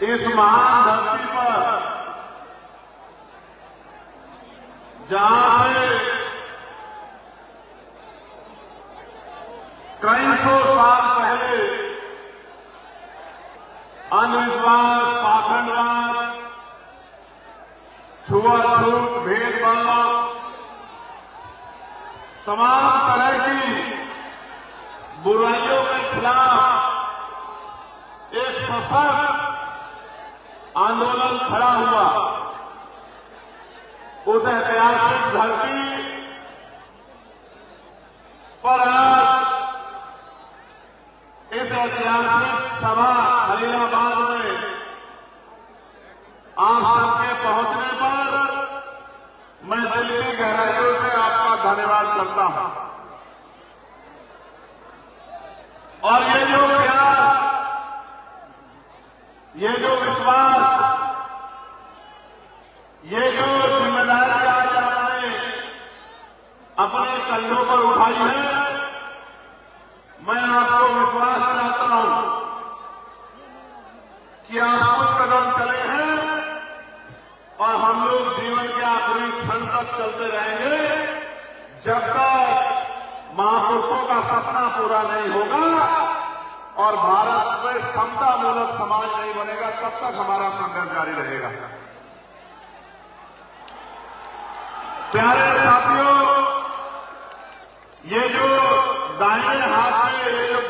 इस महान धरती पर जहां से कई सौ साल पहले अंधविश्वास, पाखंडवाद, छुआछूत, भेदभाव, तमाम तरह की बुराइयों के खिलाफ एक सशक्त आंदोलन खड़ा हुआ। उस ऐतिहासिक धरती पर आज इस ऐतिहासिक सभा खलीलाबाद में आप सबके पहुंचने पर मैं दिल की गहराइयों से आपका धन्यवाद करता हूं। और ये जो प्यार, ये जो विश्वास, ये जो जिम्मेदारी आज आपने अपने कंधों पर उठाई है, मैं आपको विश्वास दिलाता हूं कि आप कुछ कदम चले हैं और हम लोग जीवन के आखिरी क्षण तक चलते रहेंगे। जब तक महापुरुषों का सपना पूरा नहीं होगा और भारत में समतामूलक समाज नहीं बनेगा, तब तक हमारा संघर्ष जारी रहेगा। प्यारे साथियों, ये जो दाहिने हाथ में ये जो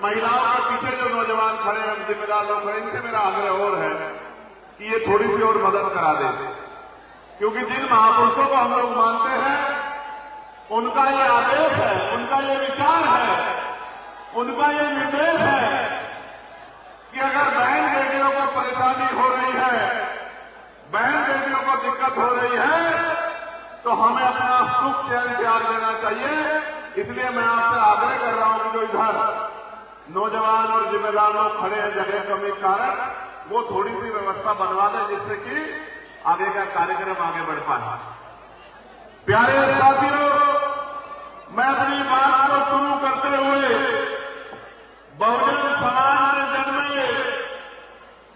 महिलाओं के पीछे जो नौजवान खड़े हैं, जिम्मेदार लोग खड़े, इनसे मेरा आग्रह और है कि ये थोड़ी सी और मदद करा दें, क्योंकि जिन महापुरुषों को हम लोग मानते हैं उनका ये आदेश है, उनका ये विचार है, उनका ये निर्देश है कि अगर बहन बेटियों को परेशानी हो रही है, बहन बेटियों को दिक्कत हो रही है, तो हमें अपना सुख चैन त्याग देना चाहिए। इसलिए मैं आपसे आग्रह कर रहा हूं कि जो इधर नौजवान और जिम्मेदार लोग खड़े हैं जगह कमी के कारण, वो थोड़ी सी व्यवस्था बनवा दें जिससे कि आगे का कार्यक्रम आगे बढ़ पाए। प्यारे साथियों, मैं अपनी बात को शुरू करते हुए बहुजन समाज में जन्मे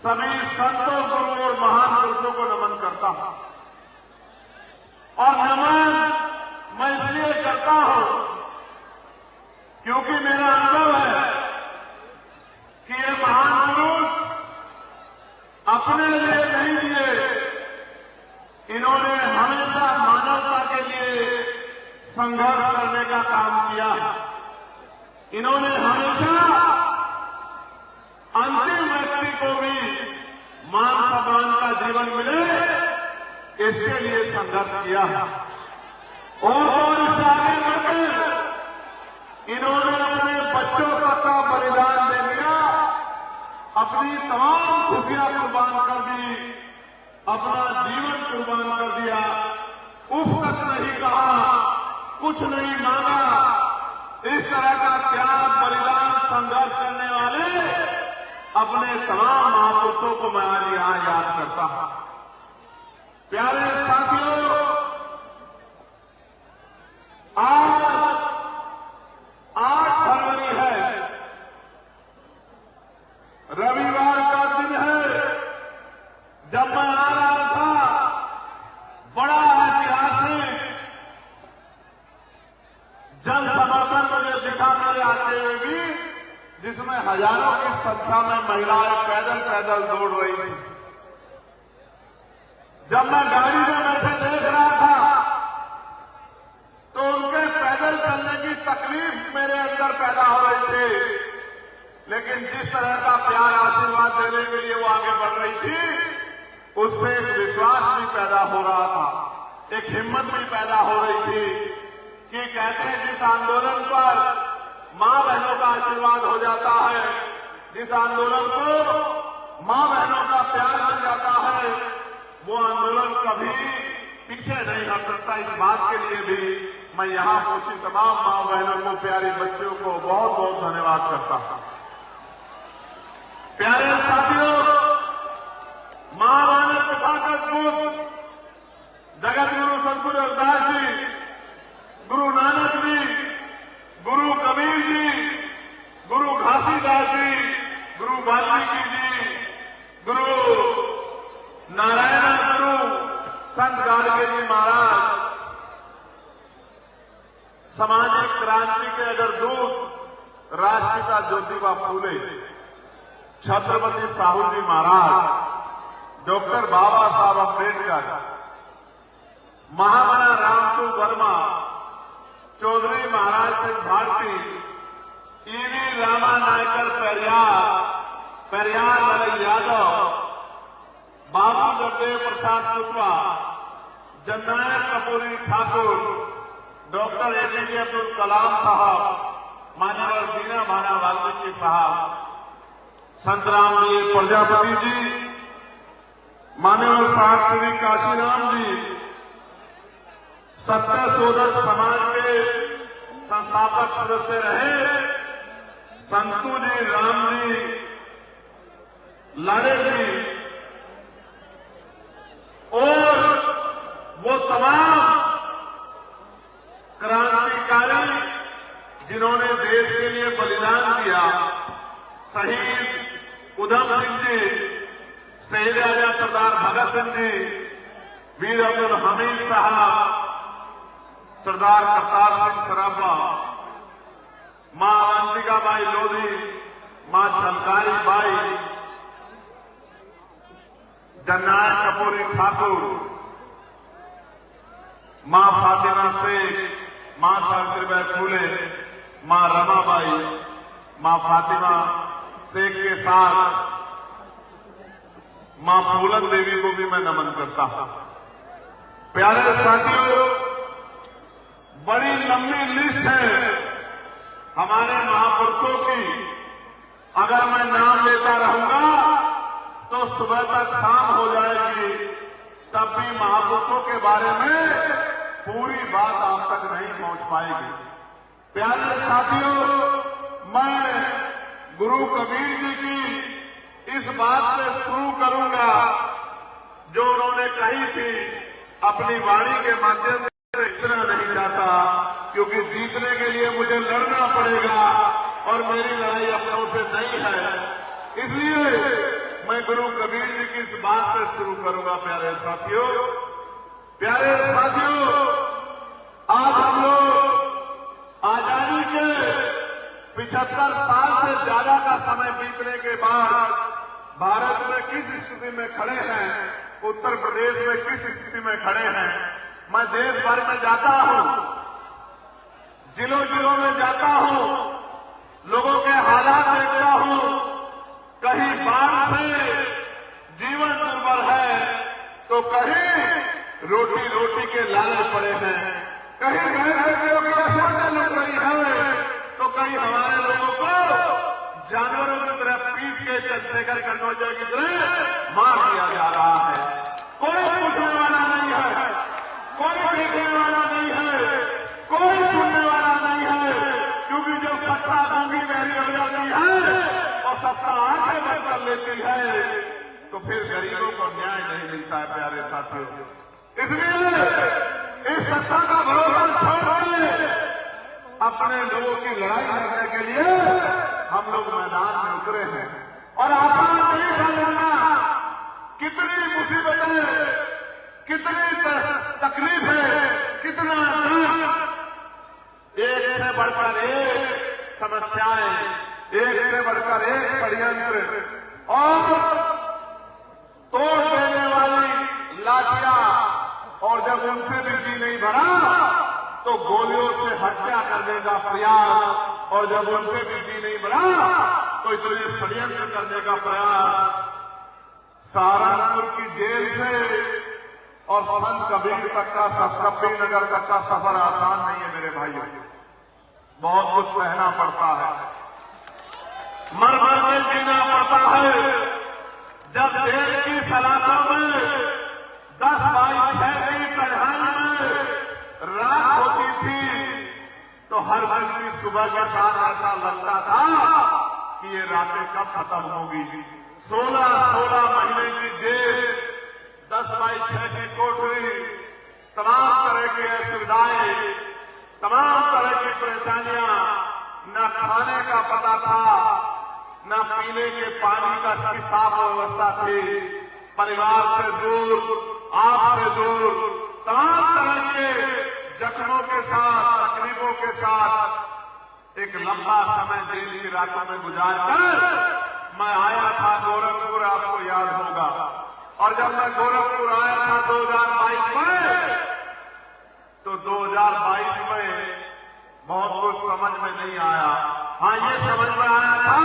सभी संतों, गुरुओं और महान पुरुषों को नमन करता हूं। और नमन मैं इसलिए करता हूं क्योंकि मेरा अनुभव है कि ये महान पुरुष अपने लिए नहीं दिए, इन्होंने हमेशा मानवता के लिए संघर्ष करने का काम किया। इन्होंने हमेशा अंतिम व्यक्ति को भी मान सम्मान का जीवन मिले, इसके लिए संघर्ष किया। और इससे आगे बढ़कर इन्होंने अपने बच्चों तक का बलिदान दे दिया, अपनी तमाम खुशियां कुर्बान कर दी, अपना जीवन कुर्बान कर दिया। उफ तक नहीं कहा, कुछ नहीं मांगा। इस तरह का त्याग, बलिदान, संघर्ष करने वाले अपने तमाम महापुरुषों को मैं आज यहां याद करता हूं। प्यारे साथियों, आज 8 फरवरी है, रविवार का दिन है। जब मैं आ रहा था, बड़ा ऐतिहासिक जन समर्थन मुझे दिखा मेरे आते हुए भी, जिसमें हजारों की संख्या में महिलाएं पैदल पैदल दौड़ रही थी। जब मैं गाड़ी में बैठे देख रहा था तो उनके पैदल चलने की तकलीफ मेरे अंदर पैदा हो रही थी, लेकिन जिस तरह का प्यार, आशीर्वाद देने के लिए वो आगे बढ़ रही थी, उससे एक विश्वास भी पैदा हो रहा था, एक हिम्मत भी पैदा हो रही थी कि कहते हैं जिस आंदोलन पर मां बहनों का आशीर्वाद हो जाता है, जिस आंदोलन को मां बहनों का प्यार मिल जाता है, वो आंदोलन कभी पीछे नहीं हट सकता। इस बात के लिए भी मैं यहां पहुंची तमाम मां बहनों को, प्यारी बच्चियों को बहुत बहुत धन्यवाद करता हूं। प्यारे साथियों, महामानव तथागत बुद्ध, जगत गुरु संत गुरु रविदास जी, गुरु नानक जी, गुरु कबीर जी, गुरु घासीदास जी, गुरु वाल्मीकि जी, गुरु नारायण गुरु संत गाडगे जी महाराज सामाजिक क्रांति के अगर दूत राष्ट्रपिता ज्योतिबा फूले, छत्रपति साहू जी महाराज, डॉक्टर बाबा साहब अम्बेडकर, महामना रामसु वर्मा, चौधरी महाराज सिंह भारती, ईवी रामा नायकर पेरियार लाल यादव, बाबू जगदेव प्रसाद कुशवाहा, जननायक कपूरी ठाकुर, डॉक्टर एपीजे अब्दुल कलाम साहब, मान्यवर दीना भाना वाल्मीकि साहब, संत रामजी प्रजापति जी, मान्यवर साहब श्री काशीराम जी, सत्य शोधक समाज के संस्थापक सदस्य रहे संतू जी, राम जी, लाड़े जी, और वो तमाम क्रांतिकारी जिन्होंने देश के लिए बलिदान दिया, शहीद उधम सिंह जी, शहीद आजम सरदार भगत सिंह जी, वीर अब्दुल हमीद साहब, सरदार करतार सिंह सराभा, मां अवंतिका बाई लोधी, मां झलकारी बाई, जननायक कपूरी ठाकुर, मां फातिमा शेख, मां सावित्रीबाई फूले, मां रमाबाई, मां फातिमा शेख के साथ मां फूलन देवी को भी मैं नमन करता हूं। प्यारे साथियों, बड़ी लंबी लिस्ट है हमारे महापुरुषों की। अगर मैं नाम लेता रहूंगा तो सुबह तक शाम हो जाएगी, तब भी महापुरुषों के बारे में पूरी बात आप तक नहीं पहुंच पाएगी। प्यारे साथियों, मैं गुरु कबीर जी की इस बात से शुरू करूंगा जो उन्होंने कही थी अपनी वाणी के माध्यम से। इतना नहीं चाहता क्योंकि जीतने के लिए मुझे लड़ना पड़ेगा और मेरी लड़ाई अपनों से नहीं है, इसलिए मैं गुरु कबीर जी की इस बात से शुरू करूंगा। प्यारे साथियों, आज हम लोग आजादी के 75 साल से ज्यादा का समय बीतने के बाद भारत में किस स्थिति में खड़े हैं, उत्तर प्रदेश में किस स्थिति में खड़े हैं। मैं देश भर में जाता हूं, जिलों जिलों में जाता हूं, लोगों के हालात देखता हूं। कहीं बाढ़ से जीवन दुर्भर है तो कहीं रोटी रोटी के लाले पड़े हैं, कहीं गैर की आफतें लग रही है तो कहीं हमारे लोगों को जानवरों की तरह पीट के चंद्रशेखर कन्नौजर की तरह मार दिया जा रहा है। कोई पूछने वाला नहीं है, कोई देखने वाला नहीं है, कोई सुनने वाला नहीं है, क्योंकि जब सत्ता गूंगी बहरी हो जाती है और सत्ता आंखें बंद कर लेती है तो फिर गरीबों को न्याय नहीं मिलता है। प्यारे साथियों, इसलिए इस सत्ता का भरोसा छोड़ के अपने लोगों की लड़ाई लड़ने के लिए हम लोग मैदान में उतरे हैं। और आसान नहीं था लड़ना, कितनी मुसीबतें, कितनी तकलीफें, कितना दर्द, एक से बढ़कर एक समस्याएं, एक से बढ़कर एक षड्यंत्र और तोड़ देने वाली लाठियां, और जब उनसे भी जी नहीं भरा तो गोलियों से हत्या करने का प्रयास, और जब उनसे भी जी नहीं भरा तो इतने षड्यंत्र करने का प्रयास। सहारनपुर की जेल से और संत कबीर तक का, कबीर नगर तक का सफर आसान नहीं है मेरे भाइयों, बहुत कुछ सहना पड़ता है, मर मर के जीना पड़ता है। जब जेल की सलाखों में 10x6 की कढ़ाई में रात होती थी तो हर दिन की सुबह के साथ ऐसा लगता था कि ये रातें कब खत्म होगी। 16 महीने की जेल, 10x6 की कोठरी, तमाम तरह की असुविधाएं, तमाम तरह की परेशानियां, न खाने का पता था, न पीने के पानी का साफ व्यवस्था थी। परिवार से दूर, आपसे दूर, तमाम तरह के जख्मों के साथ, तकलीफों के साथ एक लंबा समय जेल की रातों में गुजारकर मैं आया था गोरखपुर, आपको याद होगा। और जब मैं गोरखपुर आया था 2022 में, तो 2022 में बहुत कुछ समझ में नहीं आया। हाँ, ये समझ में आया था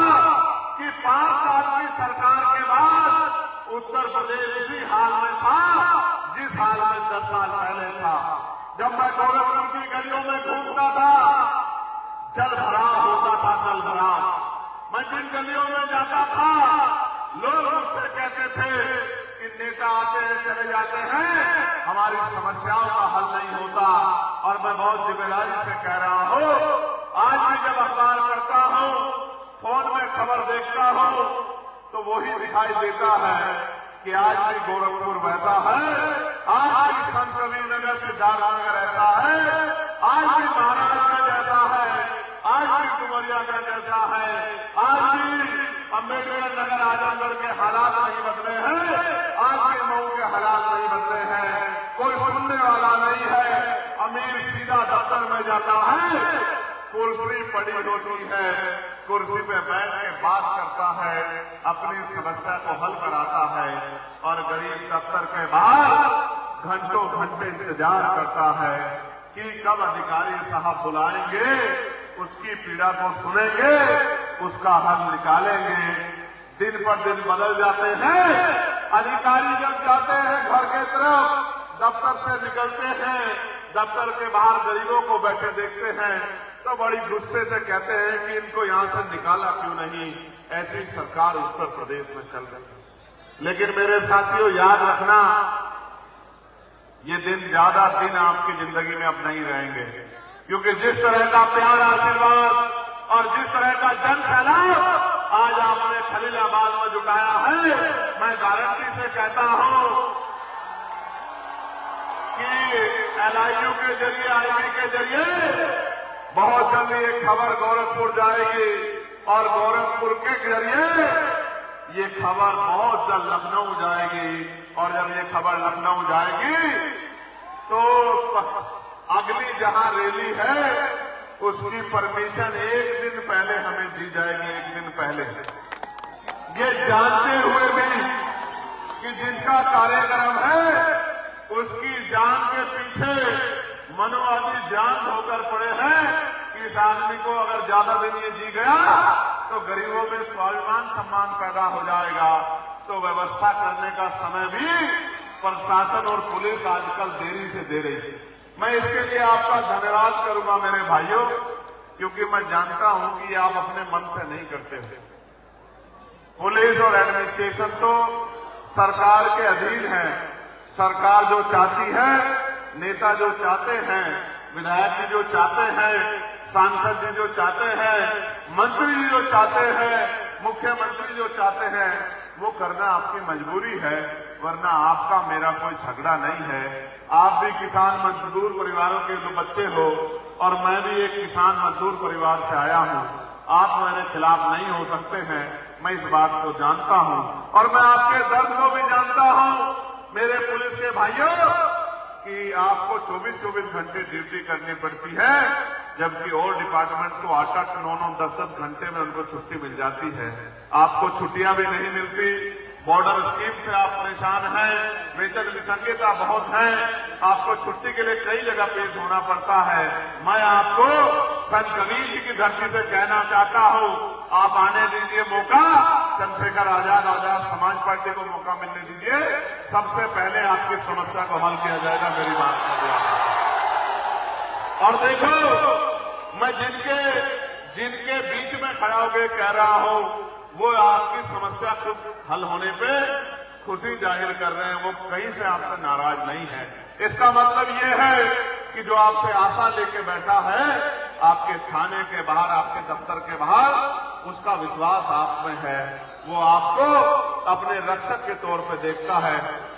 कि 5 साल की सरकार के बाद उत्तर प्रदेश उसी हाल में था जिस हाल में 10 साल पहले था। जब मैं गोरखपुर की गलियों में घूमता था, जल भराव होता था, जल भराव। मैं जिन गलियों में जाता था, लोग मुझसे कहते थे कि नेता आते हैं, चले जाते हैं, हमारी समस्याओं का हल नहीं होता। और मैं बहुत जिम्मेदारी से कह रहा हूं, आज भी जब अखबार पढ़ता हूं, फोन में खबर देखता हूं, तो वही दिखाई देता है कि आज भी गोरखपुर वैसा है, आज भी संत कबीरनगर, सिद्धार्थनगर ऐसा है, आज भी महाराजगंज जैसा है, आज भी डुमरियागंज जैसा है, आज भी अम्बेडकर नगर, आजमगढ़ के हालात नहीं बदले हैं, आज भी मऊ के हालात नहीं बदले हैं। कोई सुनने वाला नहीं है। अमीर सीधा दफ्तर में जाता है, कुर्सी पड़ी होती है, कुर्सी पे बैठ के बात करता है, अपनी समस्या को हल कराता है, और गरीब दफ्तर के बाहर घंटों घंटे इंतजार करता है कि कब अधिकारी साहब बुलाएंगे, उसकी पीड़ा को सुनेंगे, उसका हल निकालेंगे। दिन पर दिन बदल जाते हैं। अधिकारी जब जाते हैं घर के तरफ, दफ्तर से निकलते हैं, दफ्तर के बाहर गरीबों को बैठे देखते हैं, तो बड़ी गुस्से से कहते हैं कि इनको यहां से निकाला क्यों नहीं। ऐसी सरकार उत्तर प्रदेश में चल रही है। लेकिन मेरे साथियों, याद रखना, ये दिन ज्यादा दिन आपकी जिंदगी में अब नहीं रहेंगे, क्योंकि जिस तरह का प्यार, आशीर्वाद और जिस तरह का जन सैलाब आज आपने खलीलाबाद में जुटाया है, मैं गारंटी से कहता हूं कि LIU के जरिए, IB के जरिए बहुत जल्दी एक खबर गोरखपुर जाएगी, और गोरखपुर के जरिए ये खबर बहुत जल्द लखनऊ जाएगी। और जब ये खबर लखनऊ जाएगी, तो अगली जहां रैली है, उसकी परमिशन एक दिन पहले हमें दी जाएगी, एक दिन पहले। ये जानते हुए भी कि जिनका कार्यक्रम है, उसकी जान के पीछे मनुवादी जान धोकर पड़े हैं कि इस आदमी को अगर ज्यादा दिन ये जी गया, तो गरीबों में स्वाभिमान सम्मान पैदा हो जाएगा। तो व्यवस्था करने का समय भी प्रशासन और पुलिस आजकल देरी से दे रही है। मैं इसके लिए आपका धन्यवाद करूंगा मेरे भाइयों, क्योंकि मैं जानता हूं कि आप अपने मन से नहीं करते हो। पुलिस और एडमिनिस्ट्रेशन तो सरकार के अधीन है। सरकार जो चाहती है, नेता जो चाहते हैं, विधायक जी जो चाहते हैं, सांसद जी जो चाहते हैं, मंत्री जी जो चाहते हैं, मुख्यमंत्री जो चाहते हैं, वो करना आपकी मजबूरी है, वरना आपका मेरा कोई झगड़ा नहीं है। आप भी किसान मजदूर परिवारों के बच्चे हो, और मैं भी एक किसान मजदूर परिवार से आया हूं। आप मेरे खिलाफ नहीं हो सकते हैं, मैं इस बात को जानता हूं, और मैं आपके दर्द को भी जानता हूं मेरे पुलिस के भाइयों, कि आपको 24-24 घंटे ड्यूटी करनी पड़ती है, जबकि और डिपार्टमेंट को 8-8, 9-9, 10-10 घंटे में उनको छुट्टी मिल जाती है। आपको छुट्टियां भी नहीं मिलती। बॉर्डर स्कीम से आप परेशान हैं, वेतन विसंगता बहुत है, आपको छुट्टी के लिए कई जगह पेश होना पड़ता है। मैं आपको संत कबीर जी की धरती से कहना चाहता हूं, आप आने दीजिए मौका, चंद्रशेखर आजाद समाज पार्टी को मौका मिलने दीजिए, सबसे पहले आपकी समस्या को हल किया जाएगा। मेरी बात का ध्यान। और देखो, मैं जिनके बीच में खड़ा होकर कह रहा हूं, वो आपकी समस्या खुद हल होने पे खुशी जाहिर कर रहे हैं, वो कहीं से आपसे नाराज नहीं है। इसका मतलब ये है कि जो आपसे आशा लेके बैठा है, आपके थाने के बाहर, आपके दफ्तर के बाहर, उसका विश्वास आप में है, वो आपको अपने रक्षक के तौर पे देखता है।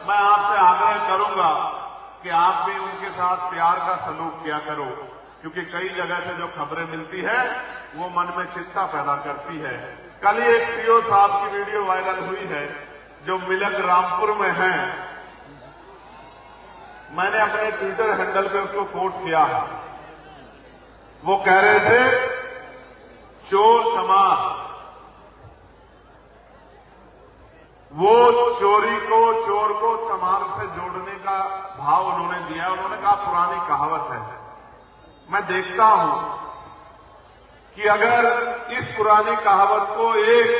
मैं आपसे आग्रह करूंगा कि आप भी उनके साथ प्यार का सलूक किया करो, क्योंकि कई जगह से जो खबरें मिलती है, वो मन में चिंता पैदा करती है। कल ही एक सीओ साहब की वीडियो वायरल हुई है जो मिलक रामपुर में है। मैंने अपने ट्विटर हैंडल पे उसको कोट किया। वो कह रहे थे चोर चमार, वो चोर को चमार से जोड़ने का भाव उन्होंने दिया। उन्होंने कहा पुरानी कहावत है। मैं देखता हूं कि अगर इस पुरानी कहावत को एक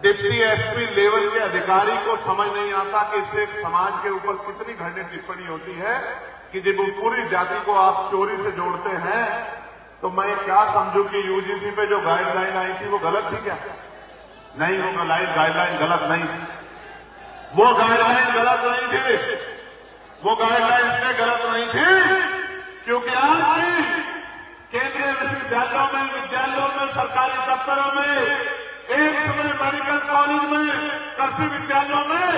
डिप्टी एसपी लेवल के अधिकारी को समझ नहीं आता कि इससे एक समाज के ऊपर कितनी घटित टिप्पणी होती है कि जब पूरी जाति को आप चोरी से जोड़ते हैं, तो मैं क्या समझूं कि यूजीसी पे जो गाइडलाइन आई थी वो गलत थी क्या? नहीं, वो गाइडलाइन गलत नहीं थी। वो गाइडलाइन गलत नहीं थी। वो गाइडलाइन इसलिए गलत नहीं थी क्योंकि आज भी केंद्रीय विश्वविद्यालयों में, सरकारी दफ्तरों में, एम्स में, मेडिकल कॉलेज में, कृषि विद्यालयों में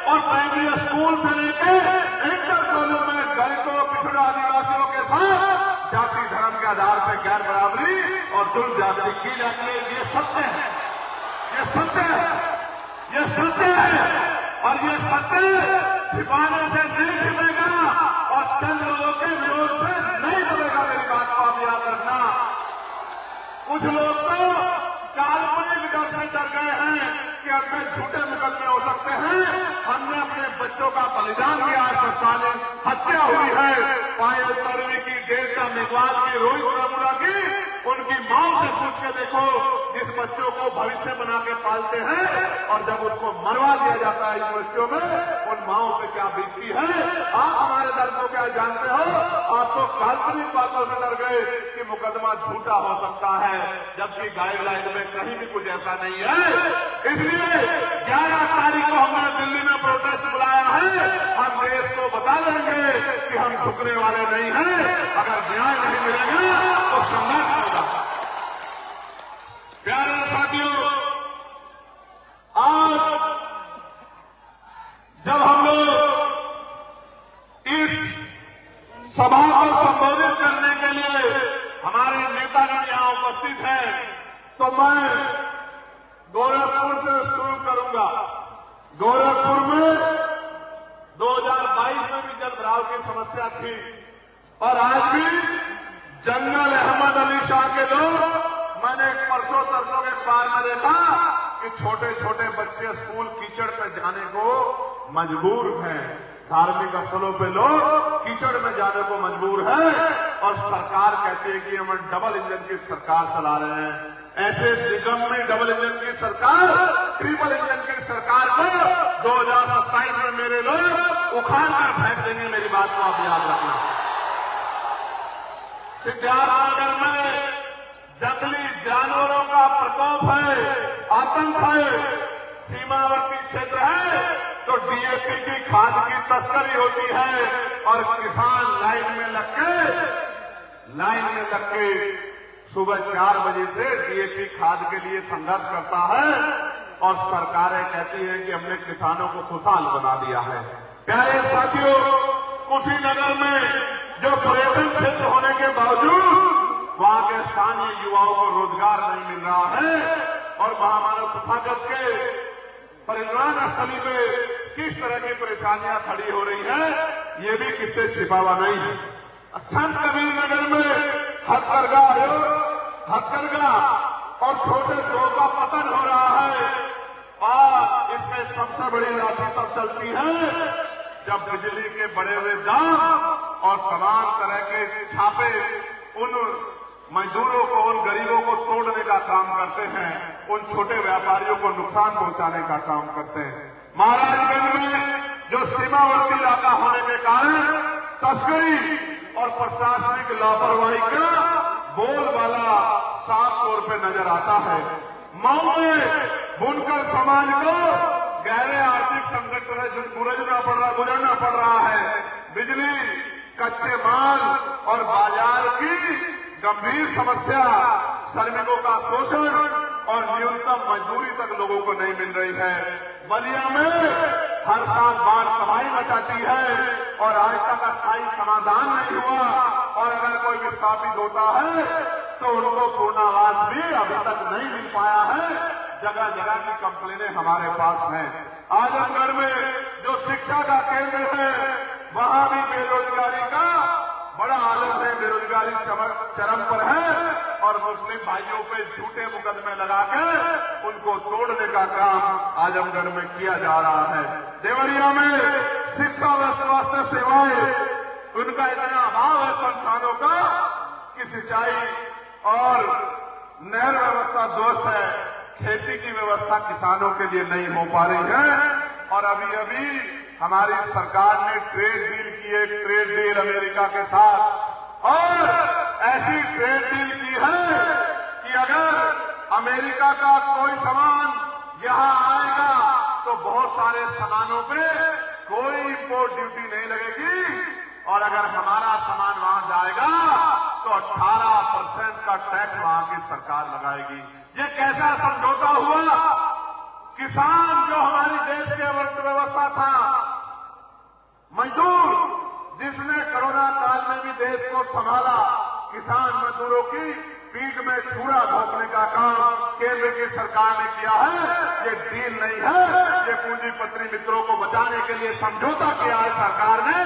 और प्राइमरी स्कूल से लेकर इंटर कॉलेज में दलितों, पिछड़ा आदिवासियों के साथ जाति धर्म के आधार पर गैर बराबरी और दुर् जाति की जाती है। ये सत्य है, ये सत्य है, ये सत्य है। और ये सत्य छिपाने से नहीं छिपेगा और चंद लोगों के विरोध से नहीं दबेगा। मेरी बात को आप याद रखना। कुछ लोग तो काल्पनिक डर से डर गए हैं कि अपने झूठे मुकदमे हो सकते हैं। हमने अपने बच्चों का बलिदान दिया, सरकारी हत्या हुई है। पायल तरवी की, डेढ़ मेघवाल की, रोहित रमुड़ा की, उनकी मां से पूछ के देखो जिस बच्चों को भविष्य बना के पालते हैं और जब उसको मरवा दिया जाता है यूनिवर्सिटियों में, उन माओं पे क्या बीतती है। आप हमारे दर्द को क्या जानते हो? आप तो काल्पनिक बातों से डर गए कि मुकदमा झूठा हो सकता है, जबकि गाइडलाइन में कहीं भी कुछ ऐसा नहीं है। इसलिए 11 तारीख को हमने दिल्ली में प्रोटेस्ट बुलाया है। हम देश को बता देंगे कि हम झुकने वाले नहीं हैं। अगर न्याय नहीं मिलेगा तो संघर्ष होगा। प्यारे साथियों, आज जब हम लोग इस सभा को संबोधित करने के लिए हमारे नेतागण यहां उपस्थित हैं, तो मैं गोरखपुर से शुरू करूंगा। गोरखपुर में 2022 में भी जलभराव की समस्या थी और आज भी जंगल अहमद अली शाह के लोग, मैंने परसों तरसों के अखबार में देखा कि छोटे छोटे बच्चे स्कूल कीचड़ पे जाने को मजबूर हैं। धार्मिक स्थलों पे लोग कीचड़ में जाने को मजबूर है और सरकार कहती है कि हम डबल इंजन की सरकार चला रहे हैं। ऐसे निगम्य डबल इंजन की सरकार, ट्रिपल इंजन की सरकार को 2027 में मेरे लोग उखाड़ कर फेंक देंगे। मेरी बात को आप याद रखना। सिद्धार्थनगर में जंगली जानवरों का प्रकोप है, आतंक है। सीमावर्ती क्षेत्र है तो डीएपी की खाद की तस्करी होती है और किसान लाइन में लग के सुबह 4 बजे से डीएपी खाद के लिए संघर्ष करता है और सरकारें कहती हैं कि हमने किसानों को खुशहाल बना दिया है। प्यारे साथियों, कुशीनगर में जो पर्यटन क्षेत्र होने के बावजूद वहां के स्थानीय युवाओं को रोजगार नहीं मिल रहा है और महामानव तथागत के परिवहन स्थली पे किस तरह की परेशानियां खड़ी हो रही है, ये भी किससे छिपा हुआ नहीं है। संत कबीर नगर में हथकरघा और छोटे दो का पतन हो रहा है और इसमें सबसे बड़ी लाठी तब चलती है जब बिजली के बढ़े हुए दाम और तमाम तरह के छापे उन मजदूरों को, उन गरीबों को तोड़ने का काम करते हैं, उन छोटे व्यापारियों को नुकसान पहुंचाने का काम करते हैं। महाराजगंज में जो सीमावर्ती इलाका होने के कारण तस्करी और प्रशासनिक लापरवाही का बोलबाला साफ तौर पे नजर आता है। मऊ में बुनकर समाज को गहरे आर्थिक संकट में गुजरना पड़ रहा है। बिजली, कच्चे माल और बाजार की गंभीर समस्या, श्रमिकों का शोषण और न्यूनतम मजदूरी तक लोगों को नहीं मिल रही है। बलिया में हर साल बाढ़ तबाही मचाती है और आज तक अस्थायी समाधान नहीं हुआ और अगर कोई विस्थापित होता है तो उनको पूर्णावास भी अभी तक नहीं मिल पाया है। जगह जगह की कंप्लेनें हमारे पास हैं। आजमगढ़ में जो शिक्षा का केंद्र है वहां भी बेरोजगारी का बड़ा आलम है, बेरोजगारी चरम पर है और मुस्लिम भाइयों पे झूठे मुकदमे लगाकर उनको तोड़ने का काम आजमगढ़ में किया जा रहा है। देवरिया में शिक्षा स्वास्थ्य सेवाएं उनका इतना अभाव है संस्थानों का कि सिंचाई और नहर व्यवस्था दोस्त है, खेती की व्यवस्था किसानों के लिए नहीं हो पा रही है। और अभी अभी हमारी सरकार ने ट्रेड डील की है, ट्रेड डील अमेरिका के साथ, और ऐसी ट्रेड डील की है कि अगर अमेरिका का कोई सामान यहां आएगा तो बहुत सारे सामानों पे कोई इम्पोर्ट ड्यूटी नहीं लगेगी और अगर हमारा सामान वहां जाएगा तो 18% का टैक्स वहां की सरकार लगाएगी। ये कैसा समझौता हुआ? किसान जो हमारी देश की अर्थव्यवस्था था, मजदूर जिसने कोरोना काल में भी देश को संभाला, किसान मजदूरों की पीठ में छुरा घोंपने का काम केंद्र की सरकार ने किया है। ये डील नहीं है, ये पूंजीपति मित्रों को बचाने के लिए समझौता किया है। सरकार ने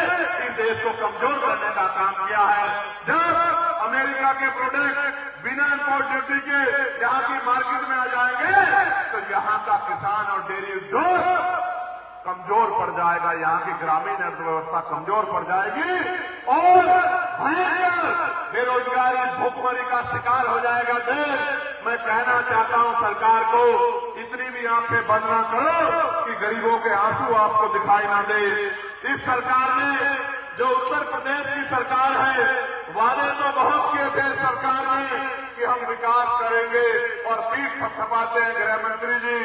इस देश को कमजोर करने का काम किया है। जब अमेरिका के प्रोडक्ट बिना इम्पोर्ट ड्यूटी के यहाँ की मार्केट में आ जाएंगे तो यहाँ का किसान और डेयरी उद्योग कमजोर पड़ जाएगा, यहाँ की ग्रामीण अर्थव्यवस्था कमजोर पड़ जाएगी और भयंकर बेरोजगारी भूखमरी का शिकार हो जाएगा देश। मैं कहना चाहता हूं सरकार को, इतनी भी आंखें बंद ना करो कि गरीबों के आंसू आपको दिखाई ना दे। इस सरकार ने, जो उत्तर प्रदेश की सरकार है, वादे तो बहुत किए थे सरकार ने कि हम विकास करेंगे और पीठ थपथपाते हैं गृह मंत्री जी,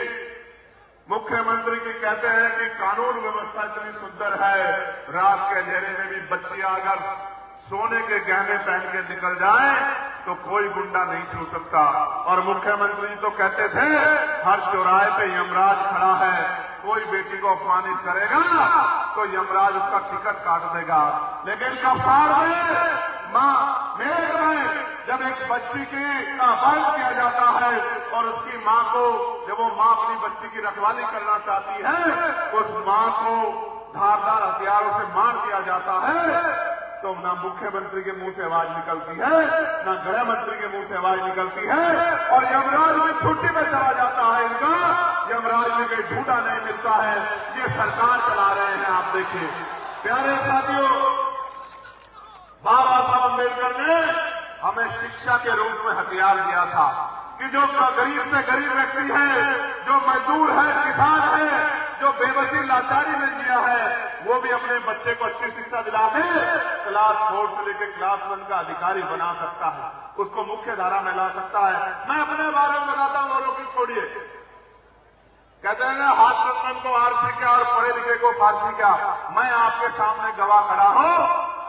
मुख्यमंत्री की कहते हैं कि कानून व्यवस्था इतनी सुंदर है, रात के अंधेरे में भी बच्चियां अगर सोने के गहने पहन के निकल जाएं तो कोई गुंडा नहीं छू सकता। और मुख्यमंत्री जी तो कहते थे हर चौराहे पे यमराज खड़ा है, कोई बेटी को अपमानित करेगा तो यमराज उसका टिकट काट देगा। लेकिन कब साड़ दे मां मेरे में, जब एक बच्ची की अपहरण किया जाता है और उसकी मां को, जब वो मां अपनी बच्ची की रखवाली करना चाहती है, उस मां को धारदार हथियारों से मार दिया जाता है, तो ना मुख्यमंत्री के मुंह से आवाज निकलती है, ना गृह मंत्री के मुंह से आवाज निकलती है और यमराज में छुट्टी में चला जाता है इनका, यमराज में कहीं ढूंढा नहीं मिलता है। ये सरकार चला रहे हैं आप देखिए। प्यारे साथियों, बाबा साहब अम्बेडकर ने हमें शिक्षा के रूप में हथियार दिया था कि जो गरीब से गरीब व्यक्ति है, जो मजदूर है, किसान है, जो बेबसी लाचारी में जिया है, वो भी अपने बच्चे को अच्छी शिक्षा दिला के क्लास 4 से लेकर क्लास 1 का अधिकारी बना सकता है, उसको मुख्य धारा में ला सकता है। मैं अपने बारे में बताता हूं, औरों की छोड़िए। कहते हैं ना, हाथ रत्न को आरसी क्या और पढ़े लिखे को फारसी क्या। मैं आपके सामने गवाह खड़ा हूं।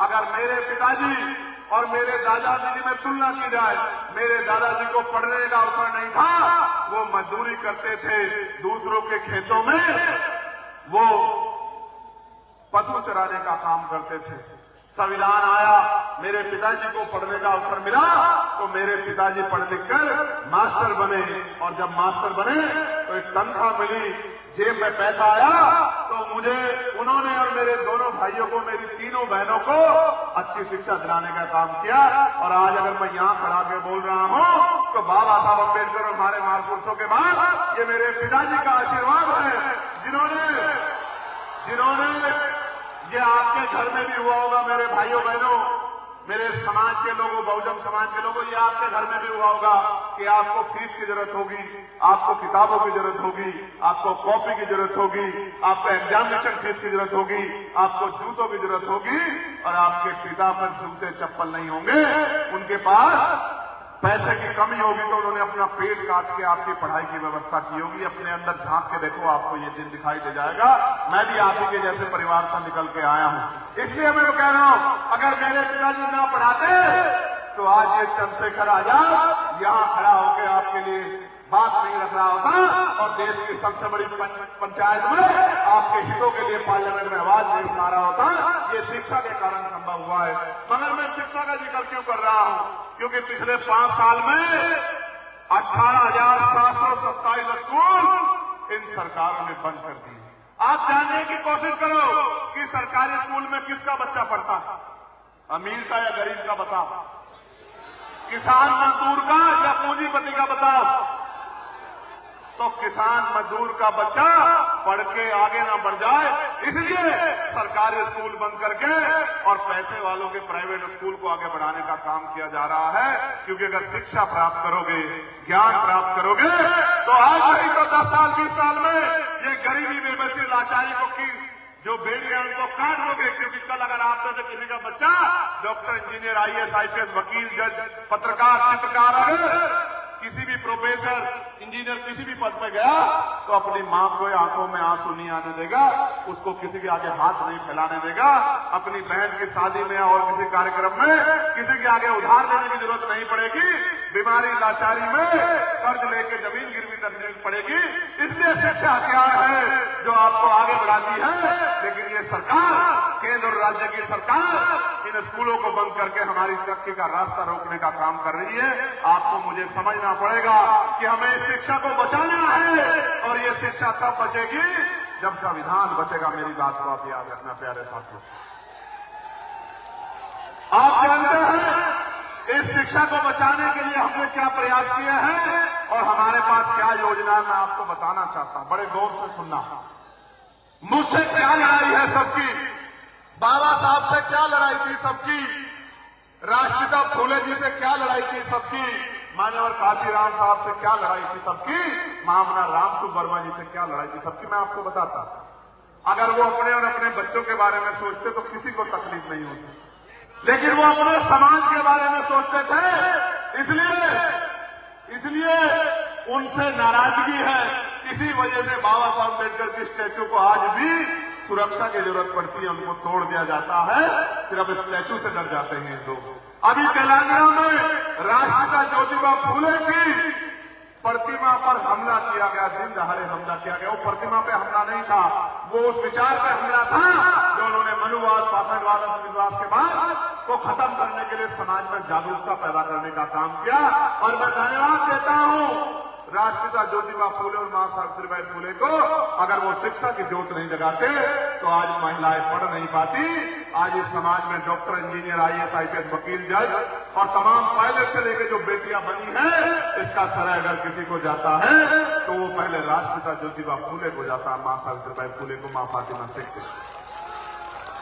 अगर मेरे पिताजी और मेरे दादाजी में तुलना की जाए, मेरे दादाजी को पढ़ने का अवसर नहीं था, वो मजदूरी करते थे दूसरों के खेतों में, वो पशु चराने का काम करते थे। संविधान आया, मेरे पिताजी को पढ़ने का अवसर मिला तो मेरे पिताजी पढ़ लिख कर मास्टर बने और जब मास्टर बने तो एक तनख्वाह मिली, जेब में पैसा आया तो मुझे, उन्होंने और मेरे दोनों भाइयों को, मेरी तीनों बहनों को अच्छी शिक्षा दिलाने का काम किया। और आज अगर मैं यहाँ खड़ा के बोल रहा हूँ तो बाबा साहब अम्बेडकर और हमारे महापुरुषों के बाद ये मेरे पिताजी का आशीर्वाद है, जिन्होंने ये आपके घर में भी हुआ होगा मेरे भाइयों बहनों, मेरे समाज के लोगों, बहुजन समाज के लोगों, ये आपके घर में भी हुआ होगा कि आपको फीस की जरूरत होगी, आपको किताबों की जरूरत होगी, आपको कॉपी की जरूरत होगी, आपको एग्जामिनेशन फीस की जरूरत होगी, आपको जूतों की जरूरत होगी और आपके पिता पर जूते चप्पल नहीं होंगे, उनके पास पैसे की कमी होगी तो उन्होंने अपना पेट काट के आपकी पढ़ाई की व्यवस्था की होगी। अपने अंदर झांक के देखो, आपको ये दिन दिखाई दे जाएगा। मैं भी आप ही के जैसे परिवार से निकल के आया हूं, इसलिए मैं कह रहा हूं, अगर मेरे पिताजी ना पढ़ाते तो आज ये चंद्रशेखर आजाद यहाँ खड़ा होकर आपके लिए बात नहीं रख रहा होता और देश की सबसे बड़ी पंचायत में आपके हितों के लिए पार्लियामेंट में आवाज नहीं उठा रहा होता। ये शिक्षा के कारण संभव हुआ है। मगर मैं शिक्षा का जिक्र क्यों कर रहा हूं? क्योंकि पिछले 5 साल में 18,727 स्कूल इन सरकारों ने बंद कर दिए। आप जानने की कोशिश करो कि सरकारी स्कूल में किसका बच्चा पढ़ता है, अमीर का या गरीब का बताओ, किसान मजदूर का या पूंजीपति का बताओ। तो किसान मजदूर का बच्चा पढ़ के आगे ना बढ़ जाए, इसलिए सरकारी स्कूल बंद करके और पैसे वालों के प्राइवेट स्कूल को आगे बढ़ाने का काम किया जा रहा है। क्योंकि अगर शिक्षा प्राप्त करोगे, ज्ञान प्राप्त करोगे, तो आज नहीं तो 10 साल 20 साल में ये गरीबी, बेबसी, लाचारी को की जो बेड़ियां उनको काट दोगे। क्योंकि कल अगर आप में से किसी का बच्चा डॉक्टर, इंजीनियर, IAS, IPS, वकील, जज, पत्रकार, चित्रकार, अगर किसी भी प्रोफेसर, इंजीनियर किसी भी पद पे गया तो अपनी मां को आंखों में आंसू नहीं आने देगा, उसको किसी के आगे हाथ नहीं फैलाने देगा, अपनी बहन की शादी में और किसी कार्यक्रम में किसी के आगे उधार देने की जरूरत नहीं पड़ेगी, बीमारी लाचारी में कर्ज लेके जमीन गिरवी रखनी पड़ेगी। इसलिए शिक्षा हथियार है जो आपको आगे बढ़ाती है। लेकिन ये सरकार, केंद्र और राज्य की सरकार इन स्कूलों को बंद करके हमारी तरक्की का रास्ता रोकने का काम कर रही है। आपको मुझे समझना पड़ेगा कि हमें शिक्षा को बचाना है और ये शिक्षा तब बचेगी जब संविधान बचेगा। मेरी बात को आप याद रखना प्यारे साथियों। आप जानते हैं इस शिक्षा को बचाने के लिए हमने क्या प्रयास किए हैं और हमारे पास क्या योजना, मैं आपको बताना चाहता हूं, बड़े गौर से सुनना। मुझसे क्या लड़ाई है सबकी, बाबा साहब से क्या लड़ाई थी सबकी, राष्ट्रपिता फूले जी से क्या लड़ाई थी सबकी, मान्यवर काशीराम साहब से क्या लड़ाई थी सबकी, मामना रामसुब्बा वर्मा जी से क्या लड़ाई थी सबकी, मैं आपको बताता। अगर वो अपने और अपने बच्चों के बारे में सोचते तो किसी को तकलीफ नहीं होती, लेकिन वो अपने समाज के बारे में सोचते थे, इसलिए उनसे नाराजगी है। इसी वजह से बाबा साहब अम्बेडकर की स्टैचू को आज भी सुरक्षा की जरूरत पड़ती है, उनको तोड़ दिया जाता है, सिर्फ स्टैचू से डर जाते हैं लोग। अभी तेलंगाना में राष्ट्रपिता ज्योतिबा फूले की प्रतिमा पर हमला किया गया, दिन दहाड़े हमला किया गया। वो प्रतिमा पे हमला नहीं था, वो उस विचार पे हमला था जो उन्होंने मनुवाद, पाखंडवाद, अंधविश्वास के बाद को खत्म करने के लिए समाज में जागरूकता पैदा करने का काम किया। और मैं धन्यवाद देता हूं राष्ट्रपिता ज्योतिबा फूले और मां सावित्रीबाई फूले को। अगर वो शिक्षा की ज्योत नहीं जगाते तो आज महिलाएं पढ़ नहीं पाती। आज इस समाज में डॉक्टर, इंजीनियर, IAS, IPS, वकील, जज और तमाम पायलट से लेकर जो बेटियां बनी हैं, इसका श्रेय अगर किसी को जाता है तो वो पहले राष्ट्रपिता ज्योतिबा फूले को जाता है, मां सावित्रीबाई फूले को, मां फातिमा शेख को।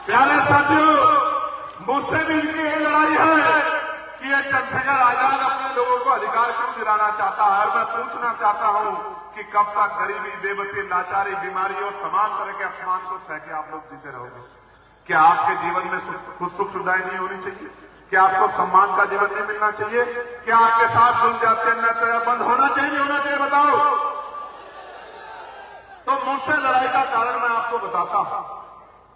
प्यारे साथियों, मुझसे भी इनकी यही लड़ाई है कि ये चंद्रशेखर आजाद अपने लोगों को अधिकार क्यों दिलाना चाहता है। और मैं पूछना चाहता हूं कि कब तक गरीबी, बेबसी, लाचारी, बीमारी और तमाम तरह के अपमान को सह के आप लोग जीते रहोगे? क्या आपके जीवन में कुछ सुख सुविधाएं नहीं होनी चाहिए? क्या आपको सम्मान का जीवन नहीं मिलना चाहिए? क्या आपके साथ जुल्म जाते अन्याय बंद होना चाहिए, नहीं होना चाहिए, बताओ? तो मुझसे लड़ाई का कारण मैं आपको बताता हूं।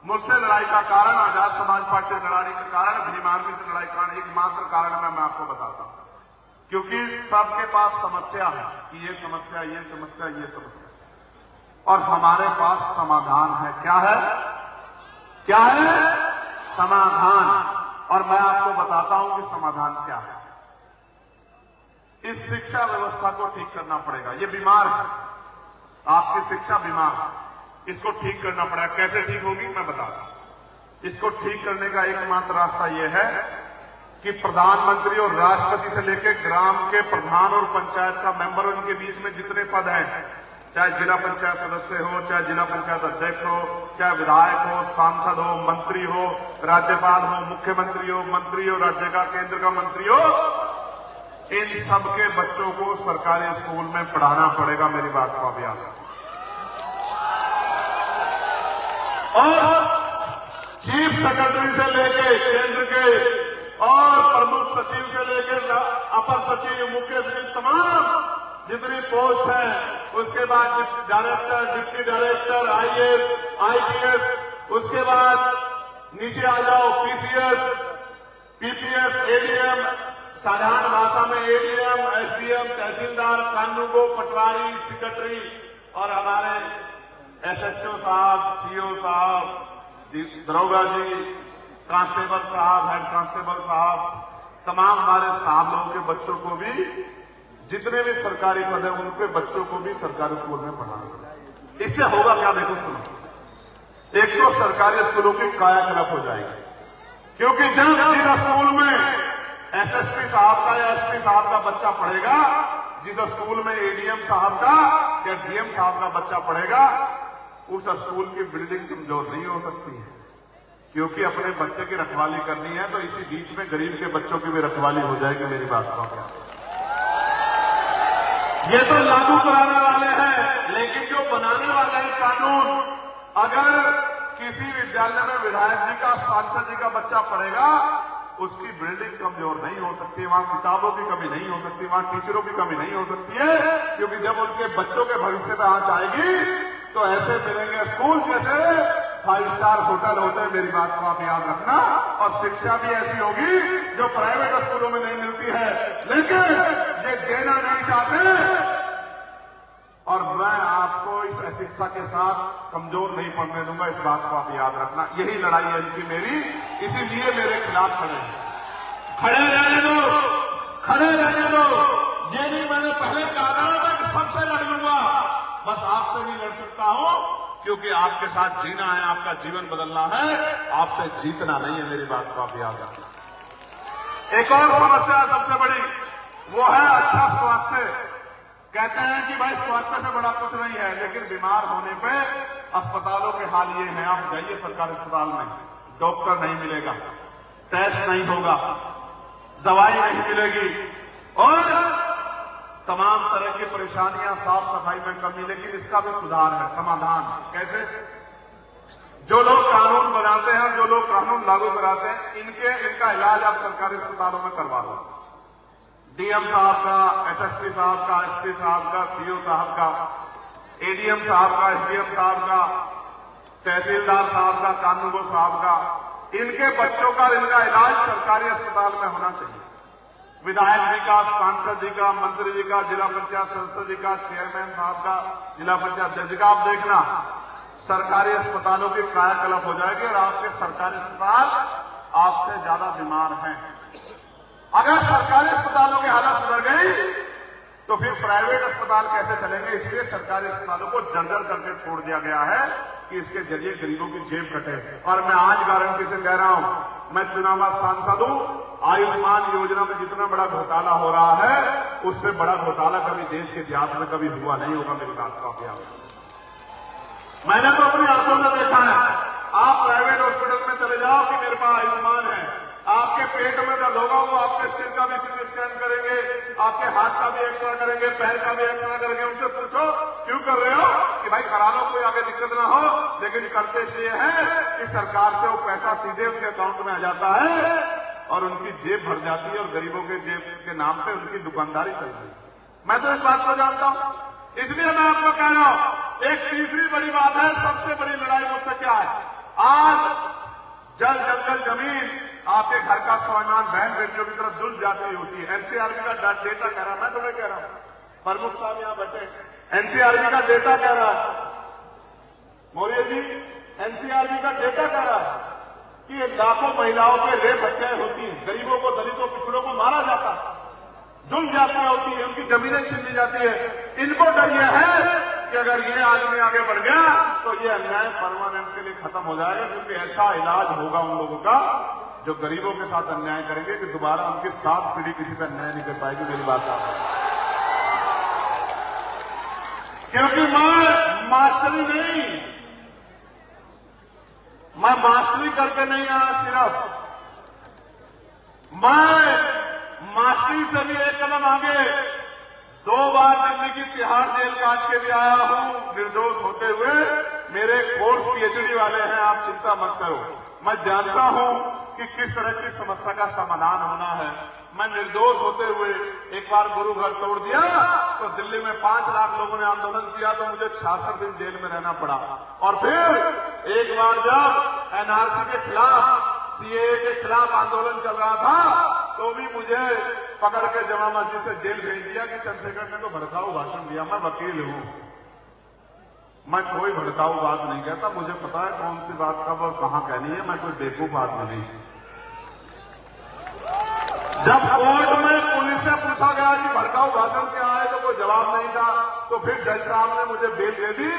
मुझसे लड़ाई का कारण, आजाद समाज पार्टी लड़ाई का कारण, भीम आर्मी से लड़ाई का कारण, एकमात्र कारण मैं आपको बताता हूं। क्योंकि सबके पास समस्या है कि ये समस्या, ये समस्या, ये समस्या, और हमारे पास समाधान है। क्या है? क्या है? समाधान। और मैं आपको बताता हूं कि समाधान क्या है। इस शिक्षा व्यवस्था को ठीक करना पड़ेगा। ये बीमार है, आपकी शिक्षा बीमार है, इसको ठीक करना पड़ेगा। कैसे ठीक होगी मैं बताता हूं। इसको ठीक करने का एकमात्र रास्ता यह है कि प्रधानमंत्री और राष्ट्रपति से लेकर ग्राम के प्रधान और पंचायत का मेंबर, उनके बीच में जितने पद हैं, चाहे जिला पंचायत सदस्य हो, चाहे जिला पंचायत अध्यक्ष हो, चाहे विधायक हो, सांसद हो, मंत्री हो, राज्यपाल हो, मुख्यमंत्री हो, मंत्री हो, राज्य का, केंद्र का मंत्री हो, इन सबके बच्चों को सरकारी स्कूल में पढ़ाना पड़ेगा। मेरी बात को आप याद रखें। और चीफ सेक्रेटरी से लेके केंद्र के और प्रमुख सचिव से लेकर अपर सचिव, मुख्य सचिव, तमाम जितनी पोस्ट है, उसके बाद director, deputy director, IAS, IPS, उसके बाद नीचे आ जाओ PCS, PPS, ADM, साधारण भाषा में ADM, SDM, तहसीलदार, कानूगो, पटवारी, सेक्रेटरी, और हमारे SHO साहब, CO साहब, दरोगा जी, कांस्टेबल साहब, हेड कांस्टेबल साहब, तमाम हमारे साहब लोगों के बच्चों को भी, जितने भी सरकारी पद हैं उनके बच्चों को भी सरकारी स्कूल में पढ़ाना। इससे होगा क्या, देखो सुनो। एक तो सरकारी स्कूलों की कायाकल्प हो जाएगी, क्योंकि जब जिस स्कूल में एसएसपी साहब का या एसपी साहब का बच्चा पढ़ेगा, जिस स्कूल में एडीएम साहब का या डीएम साहब का बच्चा पढ़ेगा, उस स्कूल की बिल्डिंग कमजोर नहीं हो सकती है, क्योंकि अपने बच्चे की रखवाली करनी है तो इसी बीच में गरीब के बच्चों की भी रखवाली हो जाएगी। मेरी बात को ये तो लागू कराने वाले हैं, लेकिन जो बनाने वाले हैं कानून, अगर किसी विद्यालय में विधायक जी का, सांसद जी का बच्चा पढ़ेगा, उसकी बिल्डिंग कमजोर नहीं हो सकती, वहां किताबों की कमी नहीं हो सकती, वहां टीचरों की कमी नहीं हो सकती है, क्योंकि जब उनके बच्चों के भविष्य में आंच आएगी तो ऐसे मिलेंगे स्कूल जैसे 5 स्टार होटल होते हैं। मेरी बात को आप याद रखना। और शिक्षा भी ऐसी होगी जो प्राइवेट स्कूलों में नहीं मिलती है, लेकिन ये देना नहीं चाहते। और मैं आपको इस शिक्षा के साथ कमजोर नहीं पड़ने दूंगा, इस बात को आप याद रखना। यही लड़ाई है इनकी मेरी, इसीलिए मेरे खिलाफ खड़े हैं। खड़े रहने दो, खड़े रहने दो। ये नहीं मैंने पहले कहा था मैं सबसे लड़ लूंगा, बस आपसे नहीं लड़ सकता हूं, क्योंकि आपके साथ जीना है, आपका जीवन बदलना है, आपसे जीतना नहीं है। मेरी बात को आप याद रखना। एक और समस्या सबसे बड़ी, वो है अच्छा स्वास्थ्य। कहते हैं कि भाई स्वास्थ्य से बड़ा कुछ नहीं है, लेकिन बीमार होने पे अस्पतालों के हाल ये हैं। आप जाइए सरकारी अस्पताल में, डॉक्टर नहीं मिलेगा, टेस्ट नहीं होगा, दवाई नहीं मिलेगी और तमाम तरह की परेशानियां, साफ सफाई में कमी। लेकिन इसका भी सुधार है, समाधान। कैसे? जो लोग कानून बनाते हैं, जो लोग कानून लागू कराते हैं, इनका इलाज आप सरकारी अस्पतालों में करवा लो। डीएम साहब का, एसएसपी साहब का, एसपी साहब का, सीओ साहब का, एडीएम साहब का, एसडीएम साहब का, तहसीलदार साहब का, कानूनगो साहब का, इनके बच्चों का, इनका इलाज सरकारी अस्पताल में होना चाहिए। विधायक जी का, सांसद जी का, मंत्री जी का, जिला पंचायत सदस्य जी का, चेयरमैन साहब का, जिला पंचायत अध्यक्ष जी का, आप देखना सरकारी अस्पतालों की कायाकल्प हो जाएगी और आपके सरकारी अस्पताल आपसे ज्यादा बीमार हैं। अगर सरकारी अस्पतालों की हालत सुधर गई तो फिर प्राइवेट अस्पताल कैसे चलेंगे? इसलिए सरकारी अस्पतालों को जर्जर करके छोड़ दिया गया है कि इसके जरिए गरीबों की जेब कटे। और मैं आज गारंटी से कह रहा हूं, मैं चुनावा सांसद हूं, आयुष्मान योजना में जितना बड़ा घोटाला हो रहा है, उससे बड़ा घोटाला कभी देश के इतिहास में कभी हुआ नहीं होगा। मेरी बात का क्या, मैंने तो अपनी आंखों में देखा है। आप प्राइवेट हॉस्पिटल में चले जाओ कि मेरे पास आयुष्मान है, आपके पेट में दर्द होगा, वो आपके सिर का भी सीटी स्कैन करेंगे, आपके हाथ का भी एक्सरे करेंगे, पैर का भी एक्सरे करेंगे। उनसे पूछो क्यों कर रहे हो, कि भाई करा लो, कोई आगे दिक्कत ना हो। लेकिन करते इसलिए है कि सरकार से वो पैसा सीधे उनके अकाउंट में आ जाता है और उनकी जेब भर जाती है और गरीबों के जेब के नाम पे उनकी दुकानदारी चल रही है। मैं तो इस बात को जानता हूं, इसलिए मैं आपको कह रहा हूं। एक तीसरी बड़ी बात है, सबसे बड़ी लड़ाई मुझसे क्या है, आज जल जंगल जमीन आपके घर का स्वाभिमान बहन बेटियों की तरफ जुड़ जाती होती है। एनसीआरबी का डेटा कह रहा है, मैं तुम्हें कह रहा हूं, प्रमुख साहब यहां बैठे, एनसीआरबी का डेटा कह रहा है, मौर्य जी एनसीआरबी का डेटा कह रहा है कि लाखों महिलाओं के रेप हत्याएं होती हैं, गरीबों को, दलितों, पिछड़ों को मारा जाता है, जुल्म जातियां होती है, उनकी जमीनें छीन ली जाती है। इनको डर यह है कि अगर ये आदमी आगे बढ़ गया तो ये अन्याय परमानेंट के लिए खत्म हो जाएगा, क्योंकि ऐसा इलाज होगा उन लोगों का जो गरीबों के साथ अन्याय करेंगे कि दोबारा उनकी 7 पीढ़ी किसी पर अन्याय नहीं कर पाएगी। मेरी बात आप, क्योंकि मैं मास्टरी नहीं, मैं मास्टरी करके नहीं आया, सिर्फ मैं मास्टरी से भी एक कदम आगे 2 बार दिल्ली की तिहाड़ जेल काट के भी आया हूं निर्दोष होते हुए। मेरे कोर्स पीएचडी वाले हैं, आप चिंता मत करो। मैं जानता हूं कि किस तरह की समस्या का समाधान होना है। मैं निर्दोष होते हुए एक बार गुरु घर तोड़ दिया तो दिल्ली में 5 लाख लोगों ने आंदोलन किया तो मुझे 66 दिन जेल में रहना पड़ा। और फिर एक बार जब एनआरसी के खिलाफ, सीएए के खिलाफ आंदोलन चल रहा था तो भी मुझे पकड़ के जमा मस्जिद से जेल भेज दिया कि चंद्रशेखर ने तो भड़काऊ भाषण दिया। मैं वकील हूं, मैं कोई भड़काऊ बात नहीं कहता, मुझे पता है कौन सी बात कब और कहां कहनी है। मैं कोई बेवकूफ आदमी नहीं। जब कोर्ट में पुलिस से पूछा गया कि भड़काऊ भाषण क्या है तो कोई जवाब नहीं था, तो फिर जज साहब ने मुझे बेल दे दी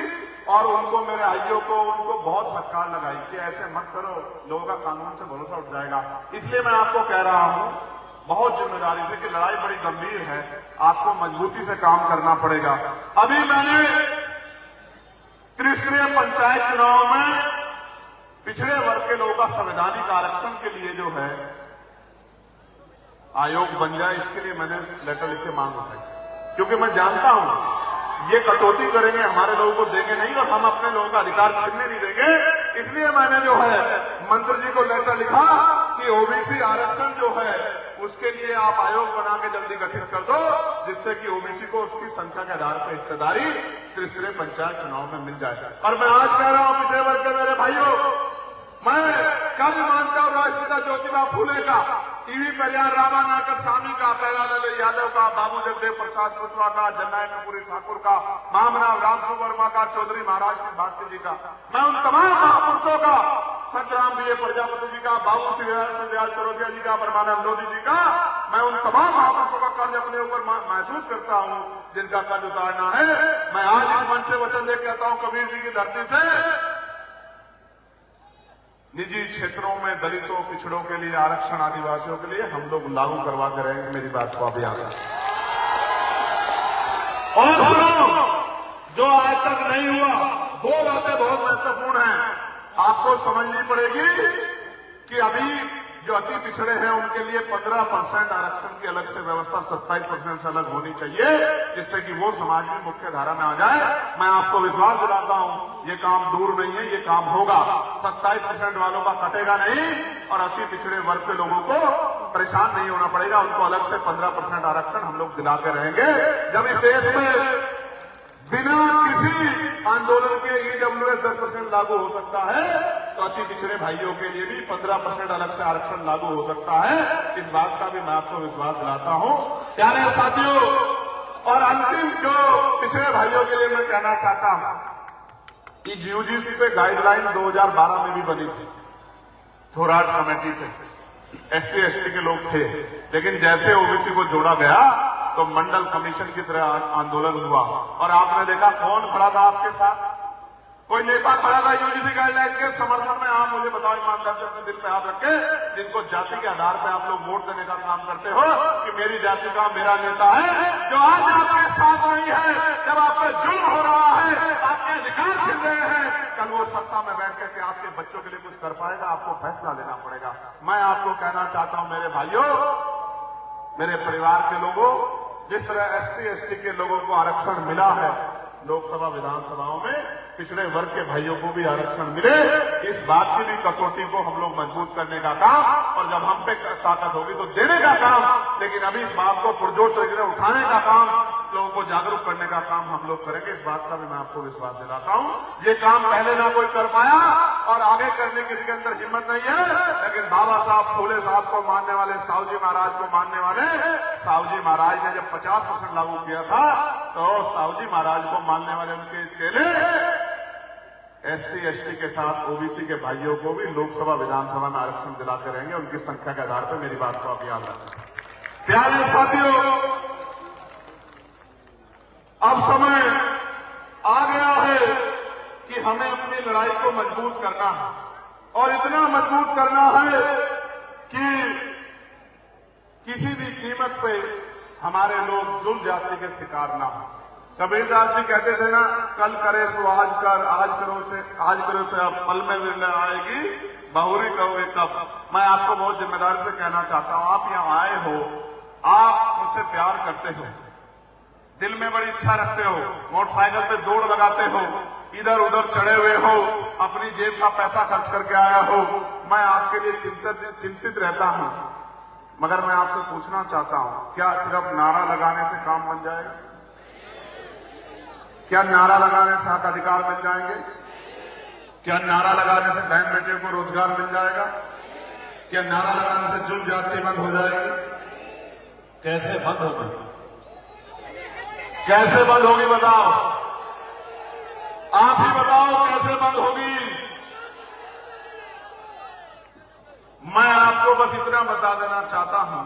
और उनको, मेरे आईओ को, उनको बहुत फटकार लगाई कि ऐसे मत करो, लोगों का कानून से भरोसा उठ जाएगा। इसलिए मैं आपको कह रहा हूं बहुत जिम्मेदारी से कि लड़ाई बड़ी गंभीर है, आपको मजबूती से काम करना पड़ेगा। अभी मैंने त्रिस्तरीय पंचायत चुनाव में पिछड़े वर्ग के लोगों का संवैधानिक आरक्षण के लिए जो है आयोग बन जाए, इसके लिए मैंने लेटर लिख के मांग उठाई, क्योंकि मैं जानता हूं ये कटौती करेंगे, हमारे लोगों को देंगे नहीं और हम अपने लोगों का अधिकार छीनने नहीं देंगे। इसलिए मैंने जो है मंत्री जी को लेटर लिखा कि ओबीसी आरक्षण जो है उसके लिए आप आयोग बना के जल्दी गठित कर दो, जिससे कि ओबीसी को उसकी संख्या के आधार पर हिस्सेदारी त्रिस्तरीय पंचायत चुनाव में मिल जाए। और मैं आज कह रहा हूं पिछड़े वर्ग के मेरे भाइयों, मैं कल मानता हूं राष्ट्रपिता ज्योतिबा फूले का, टीवी परियार रामानायकर स्वामी का, प्यारेलाल यादव का, बाबू जगदेव प्रसाद कुशवाहा का, जननायक कपूरी ठाकुर का, महामनाव रामसु वर्मा का, चौधरी महाराज सिंह भारती जी का, मैं उन तमाम महापुरुषों का, संत राम बी प्रजापति जी का, बाबू सिंह चौरसिया जी का, परमानंद लोधी जी का, मैं उन तमाम महापुरुषों का कर्ज अपने ऊपर महसूस करता हूं जिनका कर्ज उतारना है। मैं आज इस मंच से वचन दे कहता हूं कबीर जी की धरती से, निजी क्षेत्रों में दलितों, पिछड़ों के लिए आरक्षण, आदिवासियों के लिए हम लोग लागू करवा के रहेंगे। मेरी बात को अभी याद रखें। और सुनो, जो आज तक नहीं हुआ, दो बातें बहुत महत्वपूर्ण हैं, आपको समझनी पड़ेगी कि अभी जो अति पिछड़े हैं उनके लिए 15% आरक्षण की अलग से व्यवस्था 27% से अलग होनी चाहिए, जिससे कि वो समाज में मुख्य धारा में आ जाए। मैं आपको विश्वास दिलाता हूं ये काम दूर नहीं है, ये काम होगा। 27% वालों का कटेगा नहीं और अति पिछड़े वर्ग के लोगों को परेशान नहीं होना पड़ेगा, उनको अलग से 15% आरक्षण हम लोग दिला के रहेंगे। जब इस देश में बिना किसी आंदोलन के ईडब्ल्यूएस 10% लागू हो सकता है, तो अति पिछड़े भाइयों के लिए भी 15% अलग से आरक्षण लागू हो सकता है। इस बात का भी मैं आपको विश्वास दिलाता हूं। प्यारे साथियों, और अंतिम जो पिछड़े भाइयों के लिए मैं कहना चाहता हूं कि यूजीसी पे गाइडलाइन 2012 में भी बनी थी, थोराट कमेटी से, SC ST के लोग थे, लेकिन जैसे ओबीसी को जोड़ा गया तो मंडल कमीशन की तरह आंदोलन हुआ और आपने देखा कौन खड़ा था आपके साथ, कोई नेता खड़ा था यूजीसी गाइडलाइन के समर्थन में। आप मुझे बताओ ईमानदार से, अपने दिल पे हाथ रखे, जिनको जाति के आधार पर आप लोग वोट देने का काम करते हो कि मेरी जाति का मेरा नेता है, जो आज आपके साथ नहीं है, जब आप पे जुल्म हो रहा है, आपके अधिकार छीन रहे हैं, कल वो सत्ता में बैठ करके आपके बच्चों के लिए कुछ कर पाएगा? आपको फैसला लेना पड़ेगा। मैं आपको कहना चाहता हूं मेरे भाइयों, मेरे परिवार के लोगों, जिस तरह SC ST के लोगों को आरक्षण मिला है लोकसभा विधानसभाओं में, पिछड़े वर्ग के भाइयों को भी आरक्षण मिले, इस बात की भी कसौटी को हम लोग मजबूत करने का काम, और जब हम पे ताकत होगी तो देने का काम, लेकिन अभी इस बात को पुरजोर तरीके से उठाने का काम, लोगों को जागरूक करने का काम हम लोग करेंगे। इस बात का भी मैं आपको विश्वास दिलाता हूं। ये काम पहले ना कोई कर पाया और आगे करने किसी के अंदर हिम्मत नहीं है, लेकिन बाबा साहब फूले साहब को मानने वाले, साहू जी महाराज को मानने वाले, साहू जी महाराज ने जब 50% लागू किया था तो साहू जी महाराज को मानने वाले उनके चेले SC ST के साथ ओबीसी के भाइयों को भी लोकसभा विधानसभा में आरक्षण दिलाते रहेंगे, उनकी संख्या के आधार पर। मेरी बात को आप याद रखें। प्यारे साथियों, अब समय आ गया है कि हमें अपनी लड़ाई को मजबूत करना है, और इतना मजबूत करना है कि किसी भी कीमत पे हमारे लोग जुल्म जाति के शिकार ना हो। कबीरदास जी कहते थे ना, कल करे सो आज कर, आज करो से अब पल में निर्णय आएगी, बहुरी कहोगे कब। मैं आपको बहुत जिम्मेदारी से कहना चाहता हूं, आप यहां आए हो, आप मुझसे प्यार करते हो, दिल में बड़ी इच्छा रखते हो, मोटरसाइकिल पे दौड़ लगाते हो, इधर उधर चढ़े हुए हो, अपनी जेब का पैसा खर्च करके आया हो। मैं आपके लिए चिंतित रहता हूं, मगर मैं आपसे पूछना चाहता हूं, क्या सिर्फ नारा लगाने से काम बन जाएगा? क्या नारा लगाने से हक अधिकार मिल जाएंगे? क्या नारा लगाने से बहन बेटियों को रोजगार मिल जाएगा? क्या नारा लगाने से जुल्म जाति बंद हो जाएगी? कैसे बंद होगी? कैसे बंद होगी बताओ? आप ही बताओ कैसे बंद होगी? मैं आपको बस इतना बता देना चाहता हूं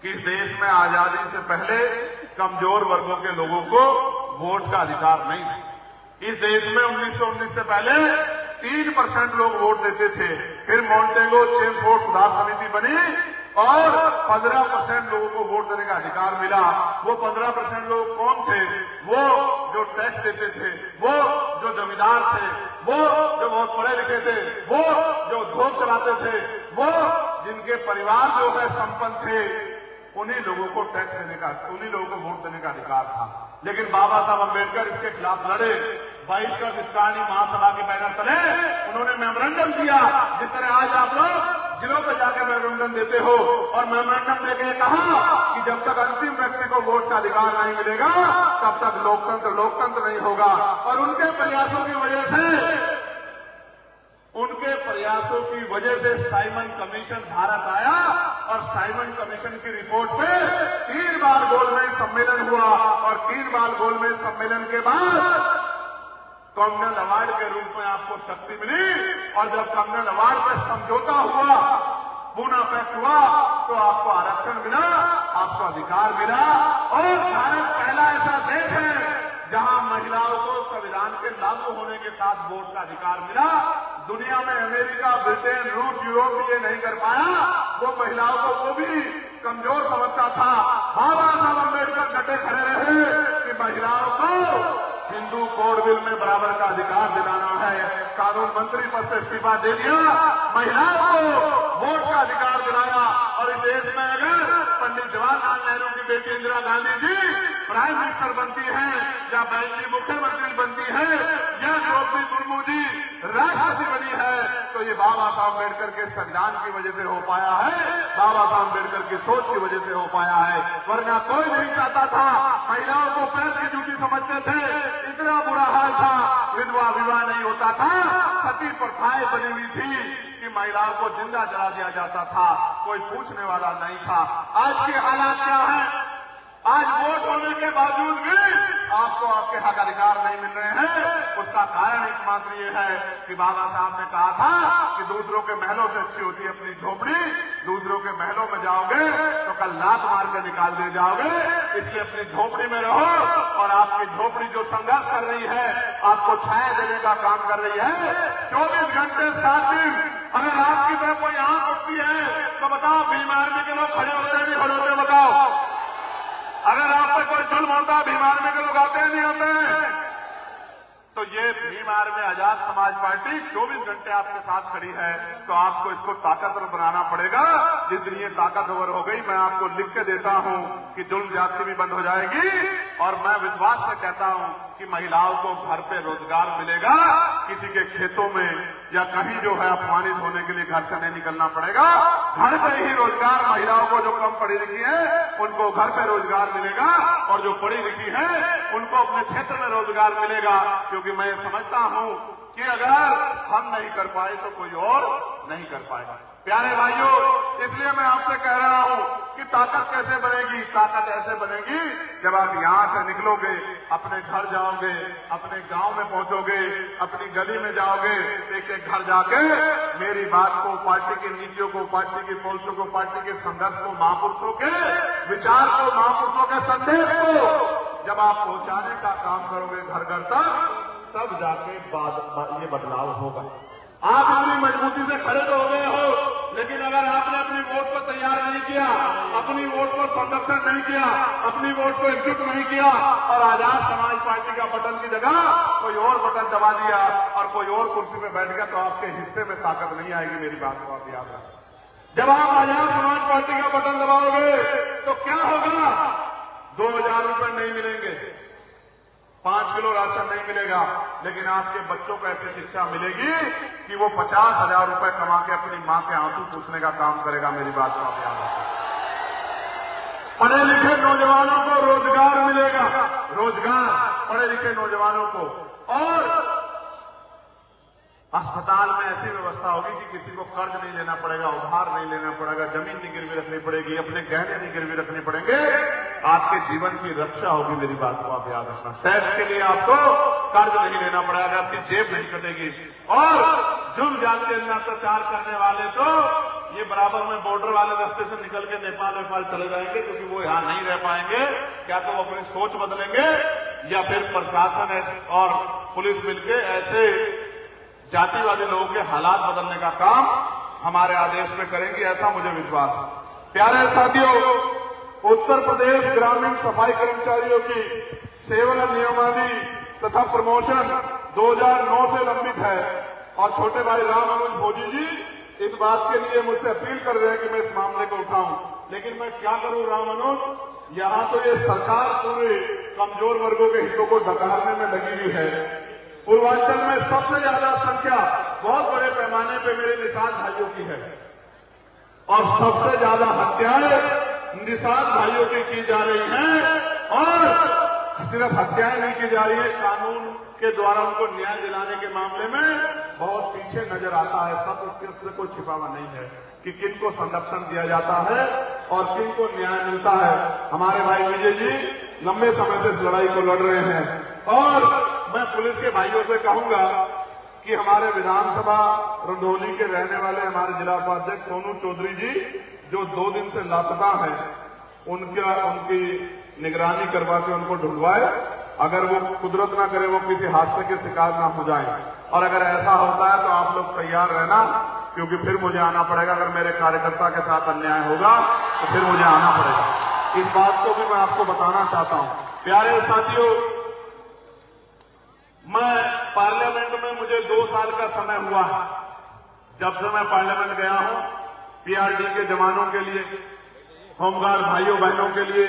कि इस देश में आजादी से पहले कमजोर वर्गों के लोगों को वोट का अधिकार नहीं था। इस देश में 1919 से पहले 3% लोग वोट देते थे। फिर मॉन्टेगो चेमफोर्ड सुधार समिति बनी और 15% लोगों को वोट देने का अधिकार मिला। वो 15% लोग कौन थे? वो जो टैक्स देते थे, वो जो जमींदार थे, वो जो बहुत पढ़े लिखे थे, वो जो उद्योग चलाते थे, वो जिनके परिवार जो है संपन्न थे, उन्हीं लोगों को टैक्स देने का, उन्हीं लोगों को वोट देने का अधिकार था। लेकिन बाबा साहब अम्बेडकर इसके खिलाफ लड़े। बहिष्कृत हिंदुस्तानी महासभा के बैनर तले उन्होंने मेमोरेंडम दिया। जिस तरह आज आप लोग जिलों पर जाकर मेमोरेंडम देते हो और मेमोरेंडम देके कहा कि जब तक अंतिम व्यक्ति को वोट का अधिकार नहीं मिलेगा तब तक लोकतंत्र नहीं होगा। और उनके प्रयासों की वजह से साइमन कमीशन भारत आया और साइमन कमीशन की रिपोर्ट पे 3 बार गोलमेज सम्मेलन हुआ और 3 बार गोलमेज सम्मेलन के बाद कॉमनवेल्थ अवार्ड के रूप में आपको शक्ति मिली। और जब कॉमनवेल्थ अवार्ड पर समझौता हुआ, पूना पैक्ट हुआ, तो आपको आरक्षण मिला, आपको अधिकार मिला। और भारत पहला ऐसा देश है जहां महिलाओं को संविधान के लागू होने के साथ वोट का अधिकार मिला। दुनिया में अमेरिका, ब्रिटेन, रूस, यूरोप ये नहीं कर पाया। वो महिलाओं को वो भी कमजोर समझता था। बाबा साहब अम्बेडकर डटे खड़े रहे कि महिलाओं को हिंदू कोड बिल में बराबर का अधिकार दिलाना है। कानून मंत्री पद से इस्तीफा दे दिया, महिलाओं को वोट का अधिकार दिलाया। और इस देश में अगर पंडित जवाहरलाल नेहरू की बेटी इंदिरा गांधी जी प्राइम मिनिस्टर बनती हैं या बैंक की मुख्यमंत्री बनती है या द्रौपदी मुर्मू जी राष्ट्रपति बनी है तो ये बाबा साहब अम्बेडकर के संविधान की वजह से हो पाया है, बाबा साहब अम्बेडकर की सोच की वजह से हो पाया है। वरना कोई नहीं चाहता था। महिलाओं को पैर की जूती समझते थे, इतना बुरा हाल था, विधवा विवाह नहीं होता था, सती प्रथाएं बनी हुई थी कि महिलाओं को जिंदा जला दिया जाता था, कोई पूछने वाला नहीं था। आज के हालात क्या है? आज वोट होने के बावजूद भी आपको आपके हक अधिकार नहीं मिल रहे हैं। उसका कारण एकमात्र ये है कि बाबा साहब ने कहा था कि दूसरों के महलों से अच्छी होती है अपनी झोपड़ी। दूसरों के महलों में जाओगे तो कल लात मार के निकाल दिए जाओगे, इसलिए अपनी झोपड़ी में रहो। और आपकी झोपड़ी जो संघर्ष कर रही है, आपको छाया देने का काम कर रही है। 24 घंटे 7 दिन अगर आपकी तरफ कोई आंख उठती है तो बताओ, भीम आर्मी के लोग खड़े होते हैं नहीं खड़े होते? बताओ, अगर आप पर कोई जुल्म होता, भीम आर्मी के लोग आते हैं नहीं आते हैं? तो ये भीम आर्मी आजाद समाज पार्टी 24 घंटे आपके साथ खड़ी है। तो आपको इसको ताकतवर बनाना पड़ेगा। जिस दिन ये ताकतवर हो गई, मैं आपको लिख के देता हूं कि जुल्म ज्यादती भी बंद हो जाएगी। और मैं विश्वास से कहता हूं कि महिलाओं को घर पे रोजगार मिलेगा। किसी के खेतों में या कहीं जो है अपमानित होने के लिए घर से नहीं निकलना पड़ेगा। घर पे ही रोजगार, महिलाओं को जो कम पढ़ी लिखी है उनको घर पे रोजगार मिलेगा और जो पढ़ी लिखी है उनको अपने क्षेत्र में रोजगार मिलेगा। क्योंकि मैं समझता हूं कि अगर हम नहीं कर पाए तो कोई और नहीं कर पाएगा। प्यारे भाइयों, इसलिए मैं आपसे कह रहा हूं कि ताकत कैसे बनेगी? ताकत ऐसे बनेगी जब आप यहां से निकलोगे, अपने घर जाओगे, अपने गांव में पहुंचोगे, अपनी गली में जाओगे, एक एक घर जाके मेरी बात को, पार्टी की नीतियों को, पार्टी की पॉलिसियों को, पार्टी के संघर्ष को, महापुरुषों के विचार को, महापुरुषों के संदेश को जब आप पहुंचाने का काम करोगे घर घर तक, तब जाके ये बदलाव होगा। आप इतनी मजबूती से खड़े तो हो गए हो, लेकिन अगर आपने अपनी वोट को तैयार नहीं किया, अपनी वोट को संरक्षण नहीं किया, अपनी वोट को एकजुट नहीं किया और आजाद समाज पार्टी का बटन की जगह कोई और बटन दबा दिया और कोई और कुर्सी पे बैठ गया, तो आपके हिस्से में ताकत नहीं आएगी। मेरी बात को आप याद रखें। जब आप आजाद समाज पार्टी का बटन दबाओगे तो क्या होगा? 2000 रुपए नहीं मिलेंगे, 5 किलो राशन नहीं मिलेगा, लेकिन आपके बच्चों को ऐसी शिक्षा मिलेगी कि वो 50,000 रुपए कमा के अपनी मां के आंसू पूछने का काम करेगा। मेरी बात को आप याद रखें। पढ़े लिखे नौजवानों को रोजगार मिलेगा, रोजगार पढ़े लिखे नौजवानों को। और अस्पताल में ऐसी व्यवस्था होगी कि किसी को कर्ज नहीं लेना पड़ेगा, उधार नहीं लेना पड़ेगा, जमीन नहीं गिरवी रखनी पड़ेगी, अपने गहने नहीं गिरवी रखने पड़ेंगे। आपके जीवन की रक्षा होगी। मेरी बात को आप याद रखना। टैक्स के लिए आपको कर्ज नहीं लेना पड़ेगा, आपकी जेब नहीं कटेगी। और जुल्म जाति अत्याचार करने वाले तो ये बराबर में बॉर्डर वाले रास्ते से निकल के नेपाल चले जाएंगे, क्योंकि वो यहां नहीं रह पाएंगे। क्या तो वो अपनी सोच बदलेंगे या फिर प्रशासन और पुलिस मिलकर ऐसे जातिवादी लोगों के हालात बदलने का काम हमारे आदेश में करेंगे, ऐसा मुझे विश्वास है। प्यारे साथियों, उत्तर प्रदेश ग्रामीण सफाई कर्मचारियों की सेवा नियमावली तथा प्रमोशन 2009 से लंबित है और छोटे भाई राम मनोज भोजी जी इस बात के लिए मुझसे अपील कर रहे हैं कि मैं इस मामले को उठाऊं। लेकिन मैं क्या करूं राम मनोज, यहां तो ये सरकार पूरे कमजोर वर्गों के हितों को डकारने में लगी हुई है। पूर्वांचल में सबसे ज्यादा संख्या बहुत बड़े पैमाने पे मेरे निषाद भाइयों की है और सबसे ज्यादा हत्याएं निषाद भाइयों की जा रही हैं और सिर्फ हत्याएं नहीं की जा रही है, कानून के द्वारा उनको न्याय दिलाने के मामले में बहुत पीछे नजर आता है। सब उसके कोई छिपावा नहीं है कि किन को संरक्षण दिया जाता है और किन को न्याय मिलता है। हमारे भाई विजय जी लंबे समय से इस लड़ाई को लड़ रहे हैं और मैं पुलिस के भाइयों से कहूंगा कि हमारे विधानसभा रंधौली के रहने वाले हमारे जिला उपाध्यक्ष सोनू चौधरी जी जो 2 दिन से लापता हैं, उनकी निगरानी करवा के उनको ढूंढवाए। अगर वो कुदरत ना करे वो किसी हादसे के शिकार ना हो जाए, और अगर ऐसा होता है तो आप लोग तैयार रहना, क्योंकि फिर मुझे आना पड़ेगा। अगर मेरे कार्यकर्ता के साथ अन्याय होगा तो फिर मुझे आना पड़ेगा। इस बात को भी मैं आपको बताना चाहता हूं। प्यारे साथियों, मैं पार्लियामेंट में मुझे 2 साल का समय हुआ है जब से मैं पार्लियामेंट गया हूं। पीआरडी के जवानों के लिए, होमगार्ड भाइयों बहनों के लिए,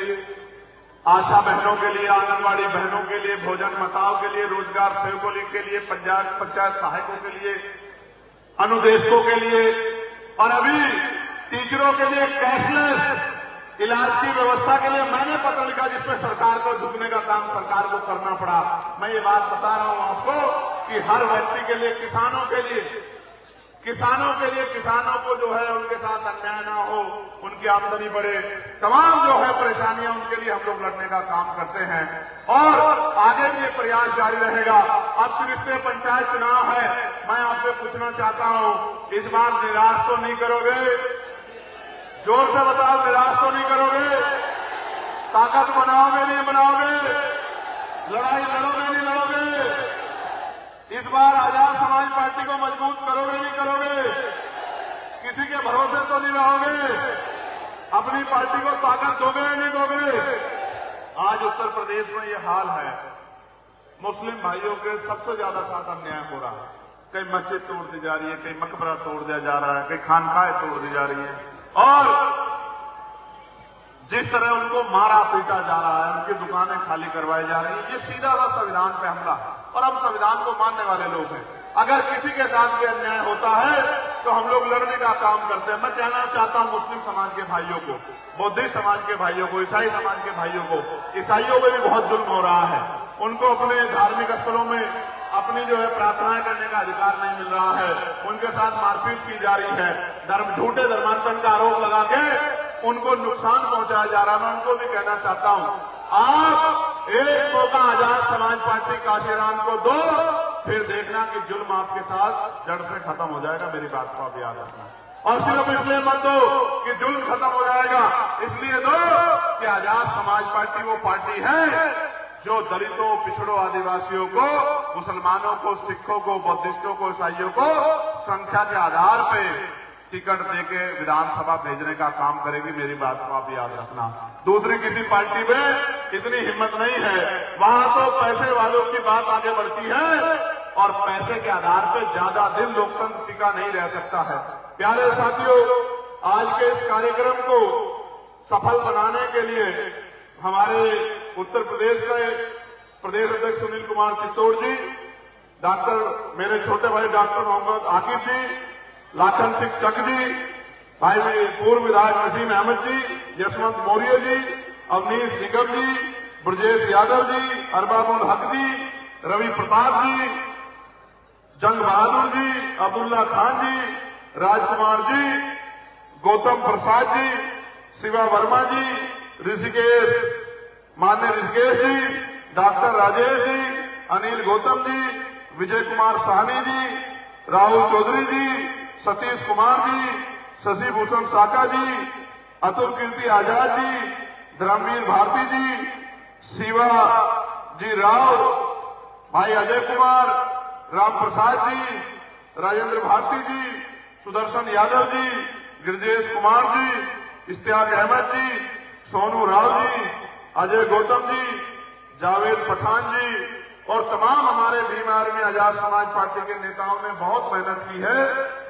आशा बहनों के लिए, आंगनबाड़ी बहनों के लिए, भोजन मताओं के लिए, रोजगार सेवकों के लिए, पंचायत सहायकों के लिए, अनुदेशकों के लिए और अभी टीचरों के लिए कैशलेस इलाज की व्यवस्था के लिए मैंने पत्र लिखा जिसमें सरकार को झुकने का काम सरकार को करना पड़ा। मैं ये बात बता रहा हूं आपको कि हर व्यक्ति के लिए, किसानों को जो है उनके साथ अन्याय ना हो, उनकी आमदनी बढ़े, तमाम जो है परेशानियां उनके लिए हम लोग लड़ने का काम करते हैं और आगे भी ये प्रयास जारी रहेगा। अब त्रिस्तरीय पंचायत चुनाव है, मैं आपसे पूछना चाहता हूं, इस बार निराश तो नहीं करोगे? जोर से बताओ, निराश तो नहीं करोगे? ताकत बनाओगे नहीं बनाओगे? लड़ाई लड़ोगे नहीं लड़ोगे? इस बार आजाद समाज पार्टी को मजबूत करोगे नहीं करोगे? किसी के भरोसे तो नहीं रहोगे? अपनी पार्टी को ताकत दोगे या नहीं दोगे? आज उत्तर प्रदेश में ये हाल है, मुस्लिम भाइयों के सबसे ज्यादा साथ अन्याय हो रहा है। कहीं मस्जिद तोड़ दी जा रही है, कहीं मकबरा तोड़ दिया जा रहा है, कहीं खानकाहें तोड़ दी जा रही है और जिस तरह उनको मारा पीटा जा रहा है, उनकी दुकानें खाली करवाई जा रही है, ये सीधा व संविधान पे हमला है और हम संविधान को मानने वाले लोग हैं। अगर किसी के साथ भी अन्याय होता है तो हम लोग लड़ने का काम करते हैं। मैं कहना चाहता हूं मुस्लिम समाज के भाइयों को, बौद्धिस्ट समाज के भाइयों को, ईसाई समाज के भाइयों को, ईसाइयों में भी बहुत जुल्म हो रहा है। उनको अपने धार्मिक स्थलों में अपनी जो है प्रार्थनाएं करने का अधिकार नहीं मिल रहा है, उनके साथ मारपीट की जा रही है, झूठे धर्मांतरण का आरोप लगा के उनको नुकसान पहुंचाया जा रहा है। मैं उनको भी कहना चाहता हूं, आप एक मौका आजाद समाज पार्टी काशीराम को दो, फिर देखना कि जुल्म आपके साथ जड़ से खत्म हो जाएगा। मेरी बात को आप याद रखना और सिर्फ इसलिए मत दो कि जुल्म खत्म हो जाएगा, इसलिए दो कि आजाद समाज पार्टी वो पार्टी है जो दलितों, पिछड़ों, आदिवासियों को, मुसलमानों को, सिखों को, बौद्धिस्टों को, ईसाइयों को संख्या के आधार पे टिकट देके विधानसभा भेजने का काम करेगी। मेरी बात को आप याद रखना। दूसरी किसी पार्टी में इतनी हिम्मत नहीं है, वहां तो पैसे वालों की बात आगे बढ़ती है और पैसे के आधार पर ज्यादा दिन लोकतंत्र टिका नहीं रह सकता है। प्यारे साथियों, आज के इस कार्यक्रम को सफल बनाने के लिए हमारे उत्तर प्रदेश के प्रदेश अध्यक्ष सुनील कुमार चित्तौड़ जी, मेरे छोटे भाई डॉक्टर मोहम्मद आकिब जी, लाखन सिंह चक जी, भाई पूर्व विधायक नसीम अहमद जी, यशवंत मौर्य जी, अवनीश निगम जी, ब्रजेश यादव जी, अरबाबुल हक जी, रवि प्रताप जी, जंग बहादुर जी, अब्दुल्ला खान जी, राजकुमार जी, गौतम प्रसाद जी, शिवा वर्मा जी, मान्य ऋषिकेश जी, डॉक्टर राजेश जी, अनिल गौतम जी, विजय कुमार साहनी जी, राहुल चौधरी जी, सतीश कुमार जी, शशि भूषण साका जी, अतुल कीर्ति आजाद जी, धर्मवीर भारती जी, शिवा जी राव, भाई अजय कुमार, राम प्रसाद जी, राजेंद्र भारती जी, सुदर्शन यादव जी, गिरजेश कुमार जी, इश्तियाक अहमद जी, सोनू राव जी, अजय गौतम जी, जावेद पठान जी और तमाम हमारे भीम आर्मी आजाद समाज पार्टी के नेताओं ने बहुत मेहनत की है।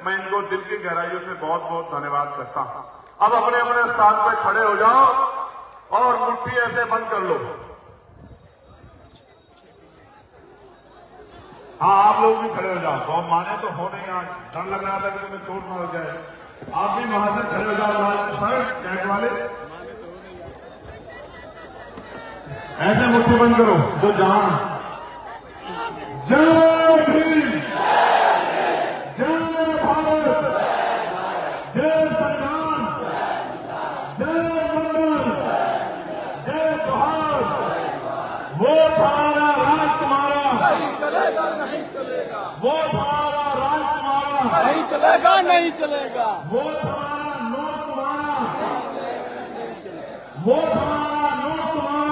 मैं इनको दिल की गहराइयों से बहुत बहुत धन्यवाद करता हूं। अब अपने अपने स्थान पर खड़े हो जाओ और मुट्ठी ऐसे बंद कर लो। हाँ, आप लोग भी खड़े हो जाओ। बहुत माने तो हो नहीं, आज डर लग रहा था कि तुम्हें चोट न हो जाए। आप भी वहां से खड़े हो जाओ सर, कैट वाले ऐसे मुट्ठी बंद करो जो जहां। जय भीम, जय भारत, जय संविधान, जय मंगल, जय जोहार। वोट हमारा, राज तुम्हारा। नहीं चलेगा, नहीं चलेगा। वोट हमारा, राज तुम्हारा। नहीं चलेगा, नहीं चलेगा। वोट हमारा, नोट तुम्हारा। वोट हमारा, नोट तुम्हारा।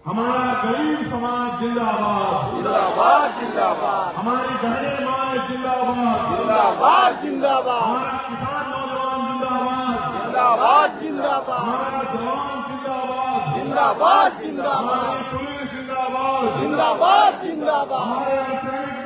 हमारा गरीब समाज जिंदाबाद, जिंदाबाद, जिंदाबाद। हमारी बहने माए जिंदाबाद, जिंदाबाद, जिंदाबाद। हमारा किसान नौजवान जिंदाबाद, जिंदाबाद, जिंदाबाद। हमारा जवान जिंदाबाद, जिंदाबाद, जिंदाबाद। हमारी पुलिस जिंदाबाद, जिंदाबाद, जिंदाबाद। हमारे सैनिक